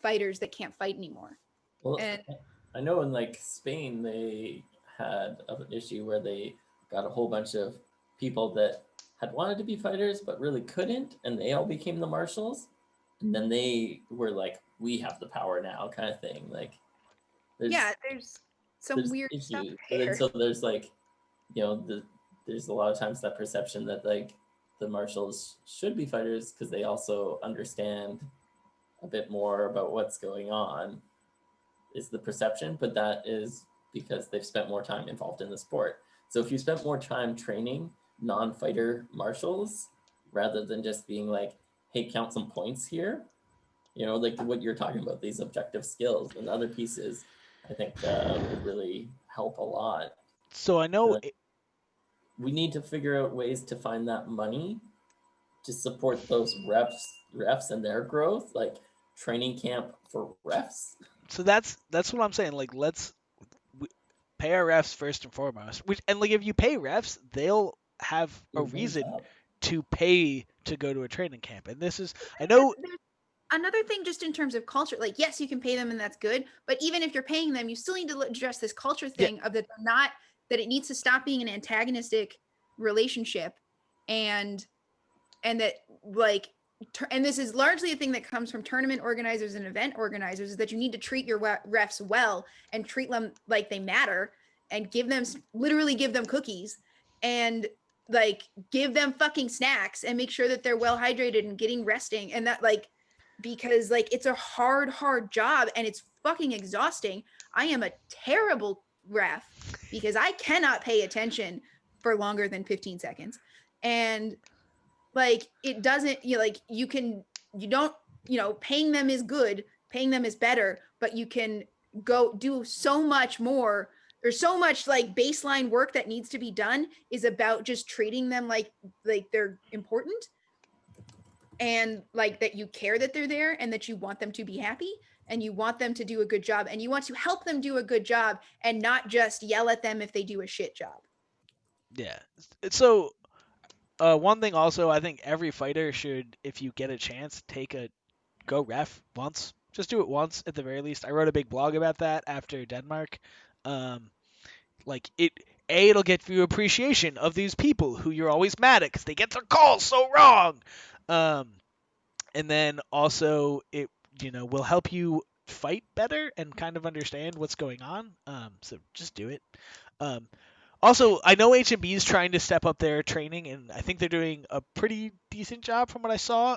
C: fighters that can't fight anymore.
B: Well,
C: And
B: I know in like Spain they had an issue where they got a whole bunch of people that had wanted to be fighters but really couldn't, and they all became the marshals, and then they were like, "We have the power now," kind of thing. Like,
C: there's some weird
B: issues,
C: stuff
B: and then
C: there.
B: so there's like, there's a lot of times that perception that like the marshals should be fighters because they also understand a bit more about what's going on, is the perception, but that is because they've spent more time involved in the sport. So if you spent more time training non-fighter marshals rather than just being like, hey, count some points here, like what you're talking about, these objective skills and other pieces, I think would really help a lot.
A: so I know
B: We need to figure out ways to find that money to support those refs and their growth, like training camp for refs.
A: so that's what I'm saying. Like, let's pay our refs first and foremost. And like, if you pay refs, they'll have a reason to pay to go to a training camp. And this is, I know.
C: Another thing, just in terms of culture, like yes, you can pay them and that's good, but even if you're paying them, you still need to address this culture thing of that they're not, that it needs to stop being an antagonistic relationship, and that like and this is largely a thing that comes from tournament organizers and event organizers, is that you need to treat your refs well and treat them like they matter and literally give them cookies and like give them fucking snacks and make sure that they're well hydrated and getting resting, and that like, because like it's a hard job and it's fucking exhausting. I am a terrible ref because I cannot pay attention for longer than 15 seconds. And like it doesn't, paying them is good, paying them is better, but you can go do so much more. There's so much like baseline work that needs to be done is about just treating them like they're important, and like that you care that they're there and that you want them to be happy and you want them to do a good job and you want to help them do a good job and not just yell at them if they do a shit job.
A: Yeah. So one thing also, I think every fighter should, if you get a chance, go ref once. Just do it once at the very least. I wrote a big blog about that after Denmark. Like it'll get you appreciation of these people who you're always mad at because they get their calls so wrong. And then also it will help you fight better and kind of understand what's going on. So just do it. Also, I know HMB is trying to step up their training, and I think they're doing a pretty decent job from what I saw.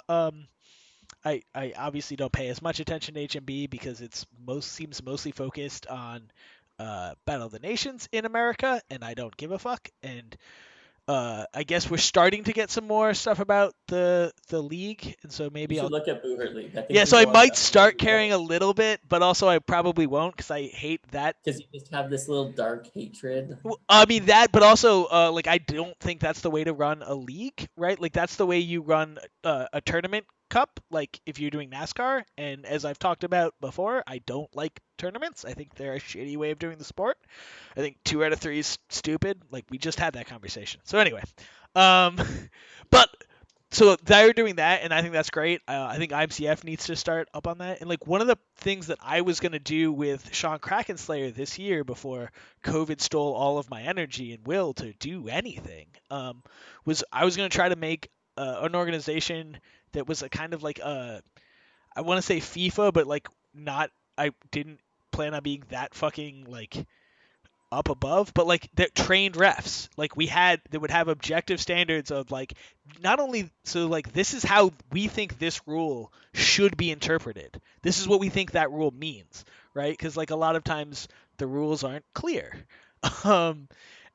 A: I obviously don't pay as much attention to HMB because it's seems mostly focused on Battle of the Nations in America, and I don't give a fuck. And I guess we're starting to get some more stuff about the league, and so
B: You
A: maybe
B: should
A: I'll.
B: look at Boohurt League. I think
A: Yeah,
B: there's
A: so
B: a
A: I
B: lot of
A: might
B: stuff
A: start
B: about
A: caring a little bit, but also I probably won't because I hate that.
B: because you just have this little dark hatred.
A: I mean that, but also like I don't think that's the way to run a league, right? Like that's the way you run a tournament cup, like if you're doing NASCAR. And as I've talked about before, I don't like tournaments. I think they're a shitty way of doing the sport. I think 2 out of 3 is stupid. Like we just had that conversation. So anyway, um, but so they're doing that, and I think that's great. I think IMCF needs to start up on that. And like one of the things that I was gonna do with Sean Krakenslayer this year before COVID stole all of my energy and will to do anything, was I was gonna try to make an organization that was a kind of like a, I want to say FIFA, but like not. I didn't plan on being that fucking like up above, but like they're trained refs. Like we had, they would have objective standards of like not only so like this is how we think this rule should be interpreted. This is what we think that rule means, right? Because like a lot of times the rules aren't clear, um,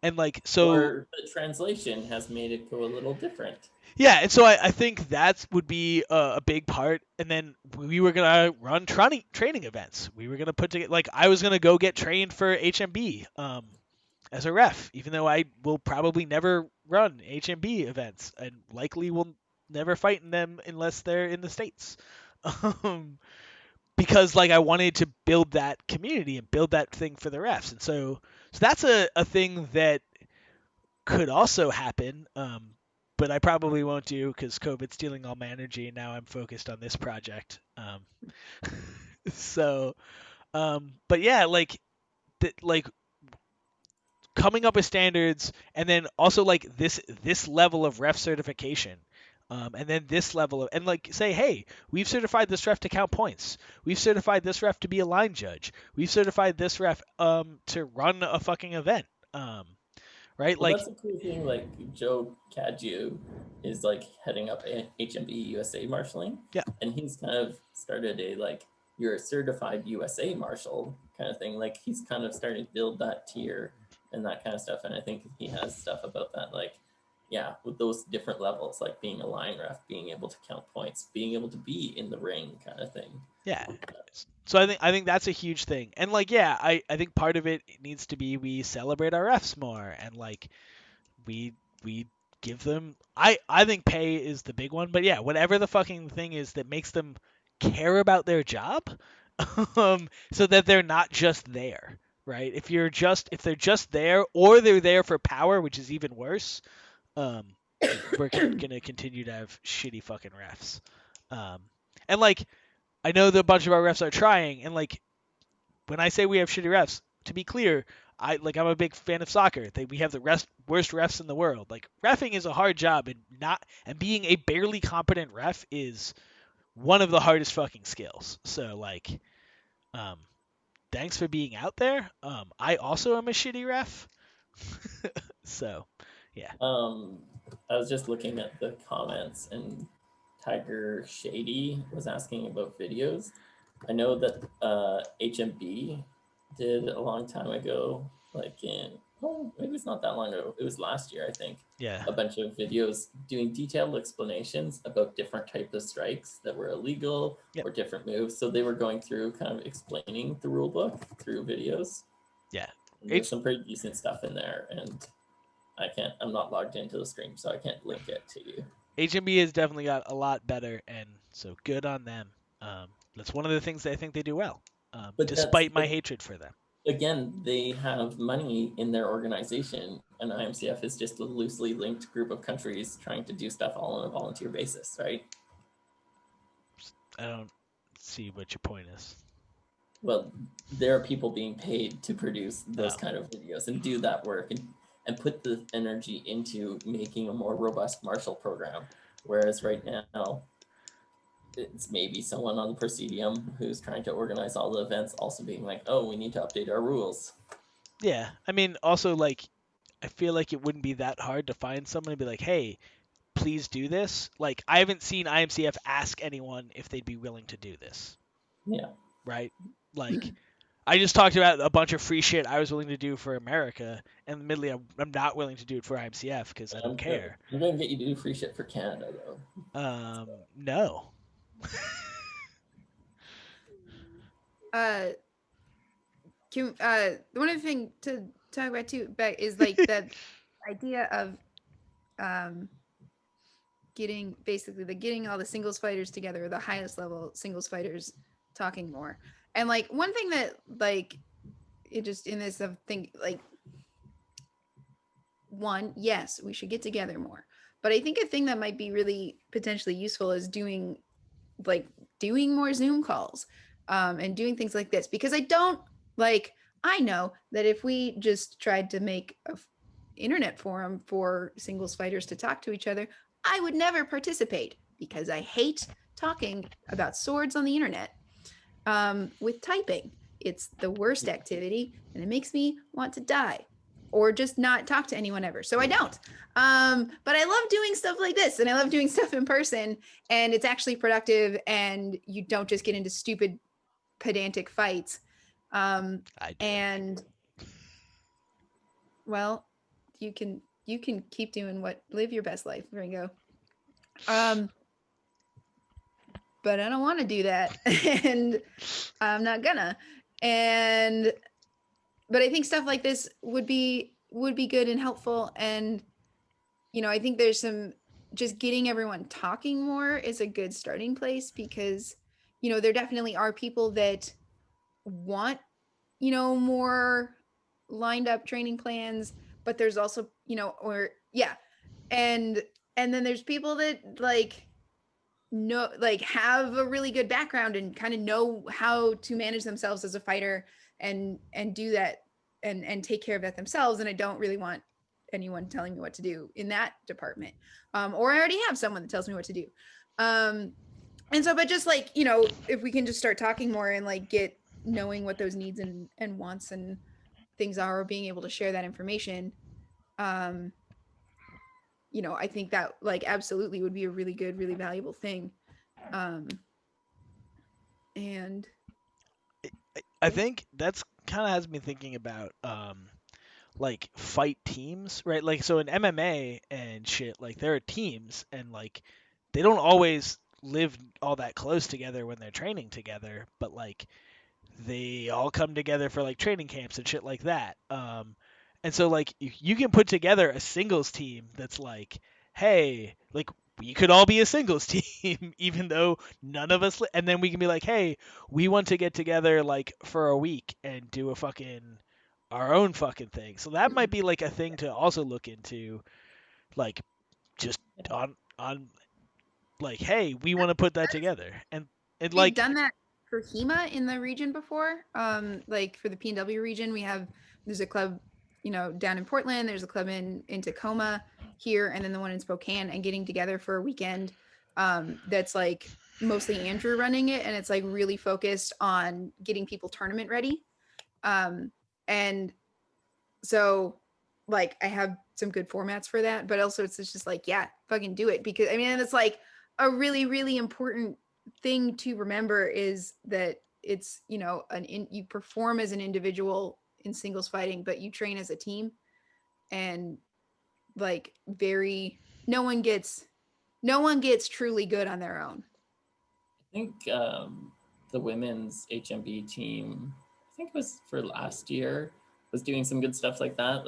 A: and like so
B: Or the translation has made it go a little different.
A: yeah, and so I think that would be a big part. And then we were gonna run training events. We were gonna put together like I was gonna go get trained for HMB as a ref, even though I will probably never run HMB events and likely will never fight in them unless they're in the states. Um, because like I wanted to build that community and build that thing for the refs, and so that's a thing that could also happen. But I probably won't do because COVID's stealing all my energy, and now I'm focused on this project. So, but yeah, like, like coming up with standards, and then also like this level of ref certification, and then this level of, and like say, hey, we've certified this ref to count points. We've certified this ref to be a line judge. We've certified this ref to run a fucking event. Right?
B: Well,
A: Like,
B: that's a cool thing. Like Joe Cadieux is like heading up HMB USA marshaling,
A: yeah,
B: and he's kind of started a like you're a certified USA marshal kind of thing. Like he's kind of starting to build that tier and that kind of stuff. And I think he has stuff about that, like yeah, with those different levels, like being a line ref, being able to count points, being able to be in the ring, kind of thing.
A: yeah. So I think that's a huge thing. And like yeah, I think part of it needs to be we celebrate our refs more, and like we give them, I think pay is the big one, but yeah, whatever the fucking thing is that makes them care about their job, so that they're not just there, right? If they're just there, or they're there for power, which is even worse, um, we're gonna continue to have shitty fucking refs. And like I know that a bunch of our refs are trying, and like when I say we have shitty refs, to be clear, I'm a big fan of soccer. We have the worst refs in the world. Like refing is a hard job, and being a barely competent ref is one of the hardest fucking skills. So like, um, thanks for being out there. I also am a shitty ref. So, yeah.
B: I was just looking at the comments, and Tiger Shady was asking about videos. I know that HMB did a long time ago, like in, oh, maybe it's not that long ago. It was last year, I think.
A: Yeah.
B: A bunch of videos doing detailed explanations about different types of strikes that were illegal
A: Yep.
B: or different moves. So they were going through kind of explaining the rule book through videos.
A: Yeah.
B: And there's some pretty decent stuff in there, and I'm not logged into the stream, so I can't link it to you.
A: HMB has definitely got a lot better, and so good on them. That's one of the things that I think they do well,
B: But
A: despite my hatred for them.
B: Again, they have money in their organization, and IMCF is just a loosely linked group of countries trying to do stuff all on a volunteer basis, right?
A: I don't see what your point is.
B: Well, there are people being paid to produce those kind of videos and do that work and put the energy into making a more robust martial program. Whereas right now, it's maybe someone on the Presidium who's trying to organize all the events also being like, oh, we need to update our rules.
A: Yeah, I mean, also like, I feel like it wouldn't be that hard to find someone and be like, hey, please do this. Like, I haven't seen IMCF ask anyone if they'd be willing to do this,
B: Yeah.
A: right? Like, I just talked about a bunch of free shit I was willing to do for America, and admittedly, I'm not willing to do it for IMCF because I don't care.
B: I'm gonna get you to do free shit for Canada though.
A: No.
C: One other thing to talk about too, Beck, is like that idea of getting all the singles fighters together, the highest level singles fighters talking more. And like one thing that like it just in this thing, like, one, yes, we should get together more. But I think a thing that might be really potentially useful is doing more Zoom calls, and doing things like this, because I know that if we just tried to make a internet forum for singles fighters to talk to each other, I would never participate because I hate talking about swords on the internet with typing. It's the worst activity and it makes me want to die or just not talk to anyone ever. So I don't. But I love doing stuff like this, and I love doing stuff in person, and it's actually productive, and you don't just get into stupid pedantic fights.
A: I do.
C: And well, you can keep doing live your best life, Ringo. But I don't want to do that, and I'm not gonna. But I think stuff like this would be good and helpful. And I think there's just getting everyone talking more is a good starting place, because there definitely are people that want more lined up training plans, but there's also and then there's people that have a really good background and kind of know how to manage themselves as a fighter and do that and take care of that themselves. And I don't really want anyone telling me what to do in that department. Or I already have someone that tells me what to do. And so, but just if we can just start talking more and get knowing what those needs and wants and things are, or being able to share that information, I think that absolutely would be a really good, really valuable thing. And
A: I think that's kind of has me thinking about fight teams, right? Like, so in MMA and shit, there are teams, and they don't always live all that close together when they're training together, but they all come together for training camps and shit like that. And so you can put together a singles team that's hey, we could all be a singles team, even though none of us. And then we can be hey, we want to get together for a week and do our own fucking thing. So that might be a thing to also look into, just on hey, we want to put that together. And
C: we've done that for HEMA in the region before. For the PNW region, there's a club, down in Portland. There's a club in Tacoma here, and then the one in Spokane, and getting together for a weekend. That's mostly Andrew running it, and it's really focused on getting people tournament ready. And so I have some good formats for that, but also it's just yeah, fucking do it. Because it's a really, really important thing to remember is that it's, you perform as an individual in singles fighting, but you train as a team, and no one gets truly good on their own.
B: I think the women's HMB team, I think it was for last year, was doing some good stuff like that.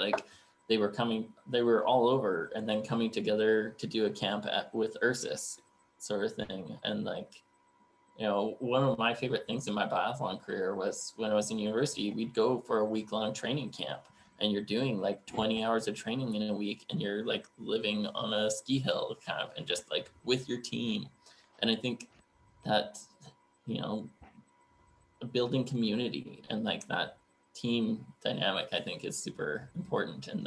B: They were all over and then coming together to do a camp with Ursus sort of thing. And one of my favorite things in my biathlon career was when I was in university, we'd go for a week-long training camp, and you're doing 20 hours of training in a week, and you're living on a ski hill kind of, and just with your team. And I think that, building community and that team dynamic, I think, is super important. And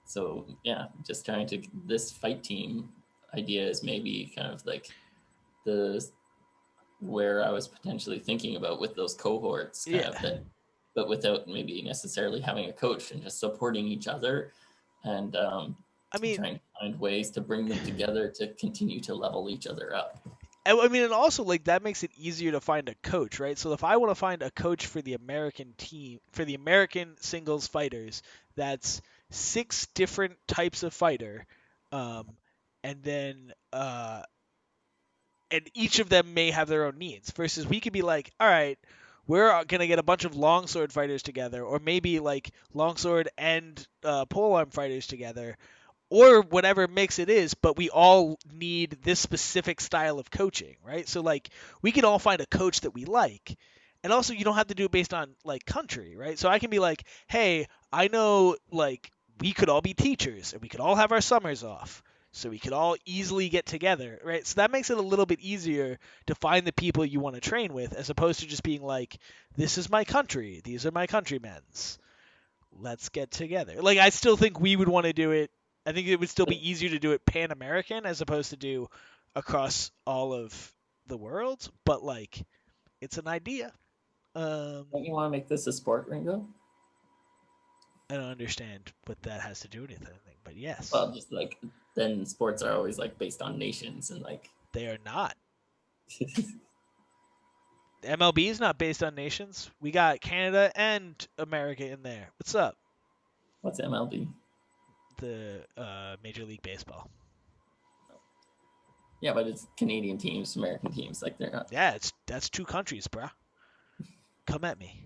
B: so yeah, just trying to, this fight team idea is maybe kind of the where I was potentially thinking about with those cohorts, kind of, that but without maybe necessarily having a coach, and just supporting each other, and
A: I mean,
B: trying to find ways to bring them together to continue to level each other up.
A: I mean, and also like that makes it easier to find a coach, right? So if I want to find a coach for the American team, for the American singles fighters, that's 6 different types of fighter, um, and then and each of them may have their own needs. Versus we could be like, all right, we're gonna get a bunch of longsword fighters together, or maybe like longsword and polearm fighters together, or whatever mix it is, but we all need this specific style of coaching, right? So like we can all find a coach that we like. And also you don't have to do it based on like country, right? So I can be like, "Hey, I know like we could all be teachers and we could all have our summers off. So we could all easily get together, right? So that makes it a little bit easier to find the people you want to train with as opposed to just being like, "This is my country. These are my countrymen's. Let's get together." Like I still think we would want to do it. I think it would still be easier to do it Pan American as opposed to do across all of the world. But like, it's an idea.
B: Don't you want to make this a sport, Ringo?
A: I don't understand what that has to do with anything, but yes,
B: Well, just like then sports are always like based on nations, and like
A: they are not. MLB is not based on nations. We got Canada and America in there. What's up?
B: what's MLB?
A: The Major League Baseball.
B: Yeah, but it's Canadian teams, American teams. Like they're not.
A: Yeah, that's 2 countries, bruh. Come at me.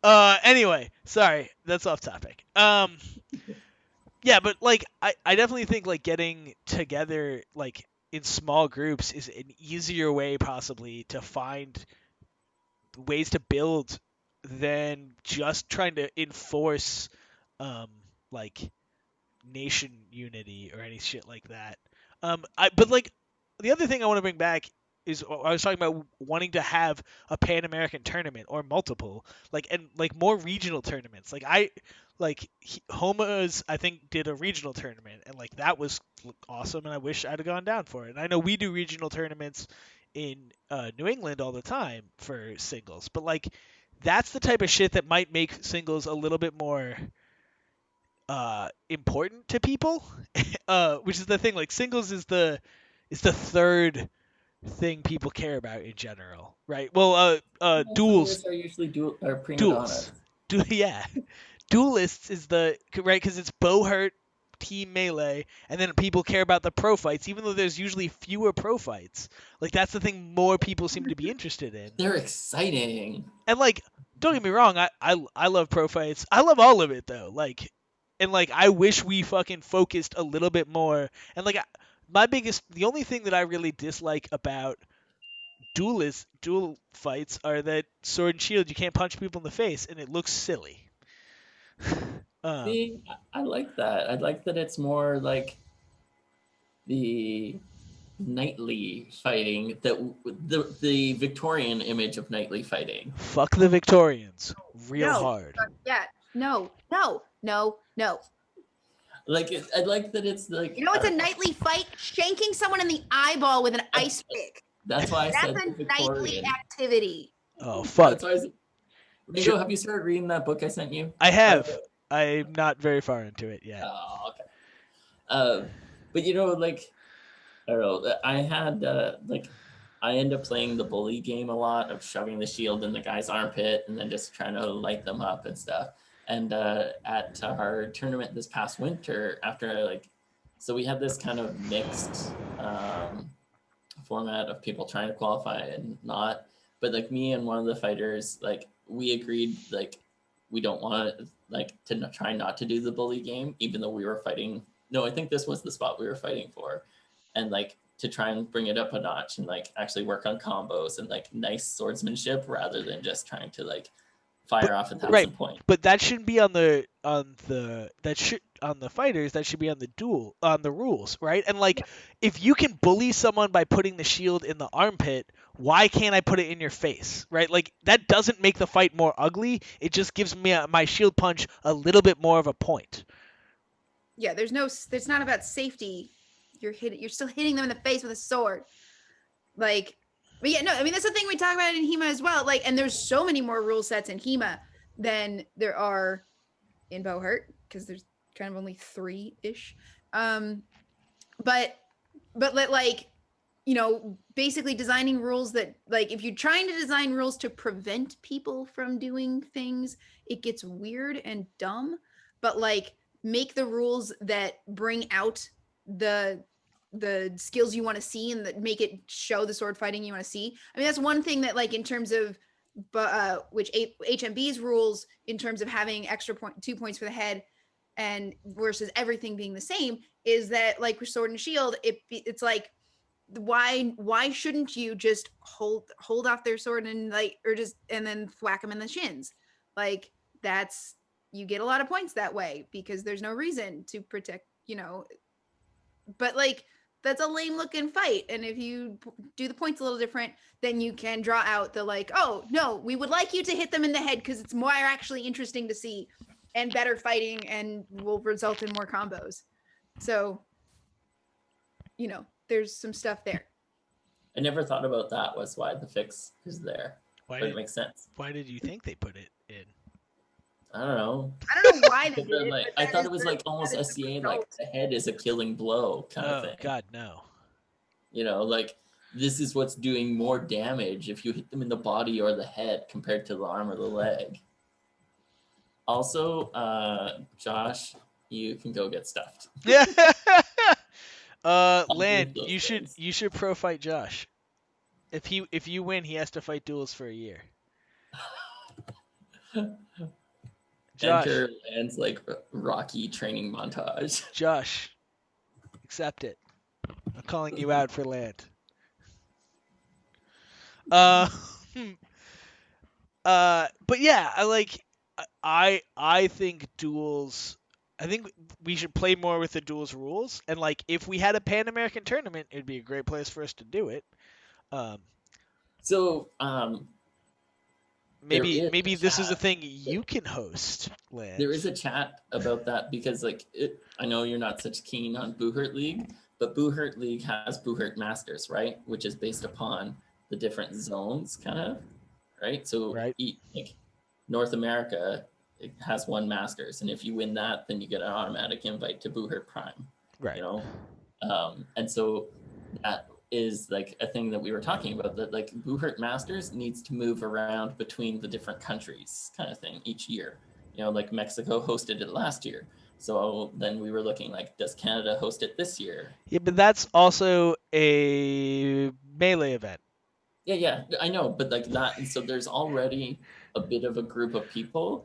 A: Anyway, sorry, that's off topic. Yeah, but like I definitely think like getting together like in small groups is an easier way possibly to find ways to build than just trying to enforce like nation unity or any shit like that. But like the other thing I want to bring back is I was talking about wanting to have a Pan American tournament or multiple, like and like more regional tournaments. Homa's I think did a regional tournament and like that was awesome and I wish I'd have gone down for it. And I know we do regional tournaments in New England all the time for singles, but like that's the type of shit that might make singles a little bit more important to people, which is the thing. Like singles is the third thing people care about in general, right? Well, duels,
B: Singers are usually prima
A: duels,
B: donnas.
A: yeah, duelists is the right because it's bow hurt team melee, and then people care about the pro fights, even though there's usually fewer pro fights. Like that's the thing more people seem to be interested in.
B: They're exciting.
A: And like, don't get me wrong, I love pro fights. I love all of it though. Like, and like I wish we fucking focused a little bit more. And like the only thing that I really dislike about duel fights are that sword and shield you can't punch people in the face and it looks silly.
B: See, I like that. I like that it's more like the knightly fighting, the Victorian image of knightly fighting.
A: Fuck the Victorians, real
C: No.
A: hard.
C: Yeah. No.
B: Like I like that it's like
C: You know, it's a knightly fight. Shanking someone in the eyeball with an ice pick.
B: That's why I
C: That's
B: said
C: a
B: the
C: knightly
B: Victorian.
A: activity. Oh fuck!
B: That's why I said, Ringo, have you started reading that book I sent you?
A: I have. I'm not very far into it yet.
B: Oh, okay. But you know, like I don't know. I had like I end up playing the bully game a lot of shoving the shield in the guy's armpit and then just trying to light them up and stuff. And at our tournament this past winter, so we had this kind of mixed format of people trying to qualify and not. But like me and one of the fighters, like we agreed, like we don't want to try not to do the bully game, even though we were fighting. No, I think this was the spot we were fighting for, and like to try and bring it up a notch and like actually work on combos and like nice swordsmanship rather than just trying to like fire off 1,000 points.
A: But that shouldn't be on the fighters. That should be on the rules, right? And like if you can bully someone by putting the shield in the armpit, why can't I put it in your face, right? Like that doesn't make the fight more ugly. It just gives me my shield punch a little bit more of a point.
C: Yeah, it's not about safety. You're still hitting them in the face with a sword. Like But yeah, no, I mean that's the thing we talk about in HEMA as well. Like, and there's so many more rule sets in HEMA than there are in Bohurt because there's kind of only 3-ish. But like, you know, basically designing rules that, like, if you're trying to design rules to prevent people from doing things, it gets weird and dumb. But like, make the rules that bring out the skills you want to see and that make it show the sword fighting you want to see. I mean, that's one thing that, like, in terms of which HMB's rules in terms of having extra 2 points for the head and versus everything being the same, is that, like, with sword and shield, it's like, why shouldn't you just hold off their sword and, like, or just, and then whack them in the shins? Like, that's, you get a lot of points that way because there's no reason to protect, you know. But like, that's a lame looking fight, and if you do the points a little different, then you can draw out the, like, oh no, we would like you to hit them in the head because it's more actually interesting to see and better fighting and will result in more combos. So, you know, there's some stuff there.
B: I never thought about that was why the fix is there.
A: Why
B: But
A: did,
B: it makes sense.
A: why did you think they put it in?
B: I don't know.
C: I don't know why they
B: But
C: did
B: then,
C: it.
B: like,
C: But
B: I
C: that
B: thought
C: is
B: it was
C: the-
B: like almost
C: that is the
B: SCA, like
C: result.
B: the head is a killing blow kind of
A: Oh
B: thing.
A: God, no.
B: You know, like this is what's doing more damage if you hit them in the body or the head compared to the arm or the leg. Also, Josh, you can go get stuffed.
A: Yeah.
B: I'll
A: Land,
B: do those
A: you
B: things.
A: should pro fight Josh. If you win, he has to fight duels for a year. Josh,
B: Enter Land's like Rocky training montage.
A: Josh, accept it. I'm calling you out for Land. Uh, but yeah, I think duels. I think we should play more with the duels rules, and like if we had a Pan American tournament, it'd be a great place for us to do it. Um,
B: So, there is
A: maybe
B: a
A: this is a
B: chat.
A: thing you can host, Land.
B: There is a chat about that because, like, I know you're not such keen on Boohurt League, but Boohurt League has Boohurt Masters, right? Which is based upon the different zones, kind of, right? So,
A: Right.
B: like North America, it has one Masters, and if you win that, then you get an automatic invite to Boohurt Prime.
A: Right.
B: You know, and so that is like a thing that we were talking about, that like Boohurt Masters needs to move around between the different countries, kind of thing, each year. You know, like Mexico hosted it last year, so then we were looking like, does Canada host it this year?
A: Yeah, but that's also a melee event.
B: Yeah, I know, but like that, and so there's already a bit of a group of people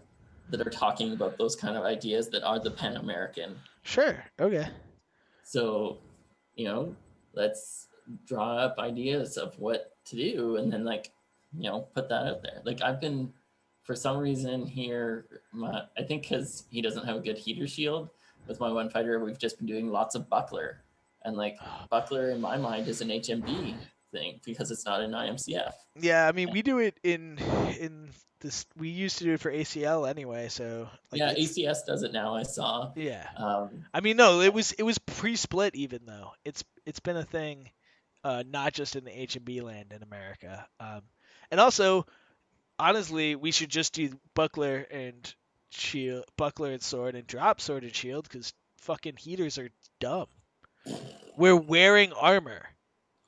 B: that are talking about those kind of ideas that are the Pan American.
A: Sure. Okay.
B: So, you know, let's draw up ideas of what to do and then, like, you know, put that out there. Like, I've been, for some reason here, I think because he doesn't have a good heater shield with my one fighter, we've just been doing lots of buckler. And like, buckler in my mind is an HMB thing because it's not an IMCF.
A: Yeah, I mean we do it in this. We used to do it for ACL anyway, so like
B: Yeah, ACS does it now, I saw.
A: Yeah. I mean no, it was pre-split even though. It's been a thing, not just in the H&B land in America. And also, honestly, we should just do buckler and shield, buckler and sword, and drop sword and shield because fucking heaters are dumb. We're wearing armor.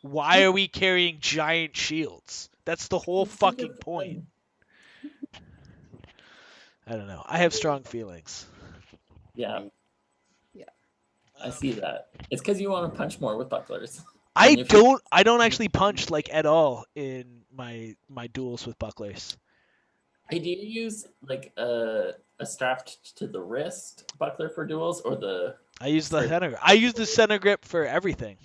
A: Why are we carrying giant shields? That's the whole fucking point. I don't know. I have strong feelings.
B: Yeah.
C: Yeah.
B: I see that. It's because you want to punch more with bucklers.
A: I don't actually punch like at all in my duels with bucklers.
B: Hey, do you use like a strapped to the wrist buckler for duels, or the?
A: I use the center. I use the center grip for everything.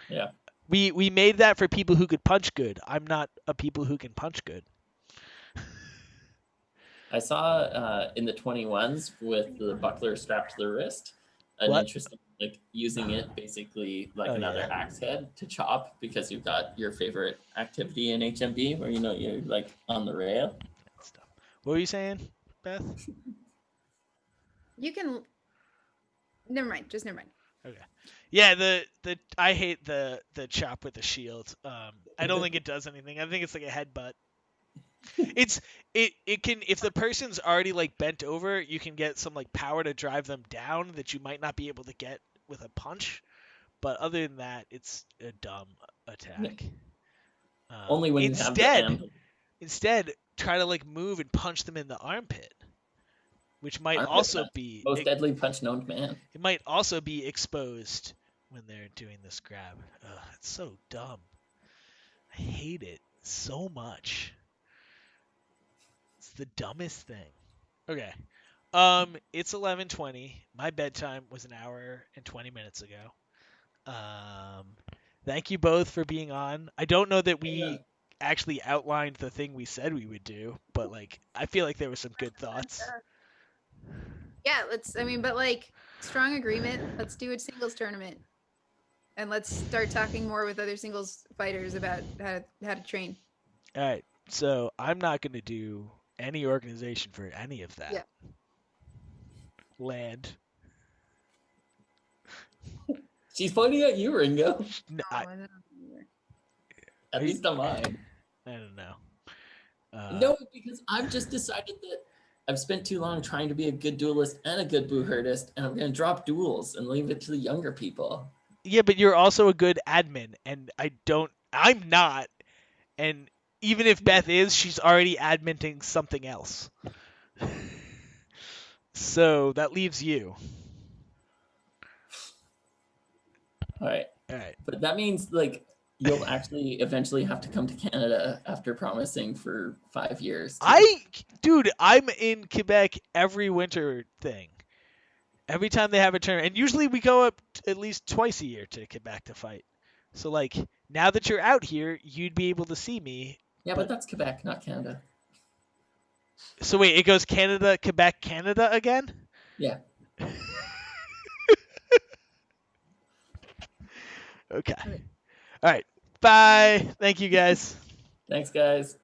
B: Yeah.
A: We made that for people who could punch good. I'm not a people who can punch good.
B: I saw in the 21s with the buckler strapped to the wrist, an interesting, like using it basically like another axe head to chop, because you've got your favorite activity in HMB where, you know, you're like on the rail.
A: What were you saying, Beth?
C: You can. Never mind. Just never mind.
A: Okay. Yeah, the I hate the chop with the shield. I don't think it does anything. I think it's like a headbutt. It can, if the person's already like bent over, you can get some like power to drive them down that you might not be able to get with a punch. But other than that, it's a dumb attack.
B: Only when you have the handle.
A: Instead, try to like move and punch them in the armpit, which might
B: Armpit
A: also
B: punch.
A: be
B: Most deadly punch known to man.
A: it might also be exposed when they're doing this grab. Ugh, it's so dumb. I hate it so much. It's the dumbest thing. Okay. It's 11:20. My bedtime was an hour and 20 minutes ago. Thank you both for being on. I don't know that we actually outlined the thing we said we would do, but like I feel like there were some good thoughts.
C: Yeah, but like strong agreement. Let's do a singles tournament. And let's start talking more with other singles fighters about how to train.
A: All right. So I'm not going to do any organization for any of that.
C: Yeah.
A: Land.
B: She's pointing at you, Ringo.
A: No,
B: At least on mine.
A: I don't know.
B: No, because I've just decided that I've spent too long trying to be a good duelist and a good boo-herdist, and I'm going to drop duels and leave it to the younger people.
A: Yeah, but you're also a good admin, and I'm not. And even if Beth is, she's already adminting something else. So that leaves you.
B: All right.
A: All right.
B: But that means, like, you'll actually eventually have to come to Canada after promising for 5 years.
A: Dude, I'm in Quebec every winter thing. Every time they have a tournament. And usually we go up at least twice a year to Quebec to fight. So, like, now that you're out here, you'd be able to see me.
B: Yeah, but that's Quebec, not Canada.
A: So, wait, it goes Canada, Quebec, Canada again?
B: Yeah.
A: Okay. All right. Bye. Thank you, guys.
B: Thanks, guys.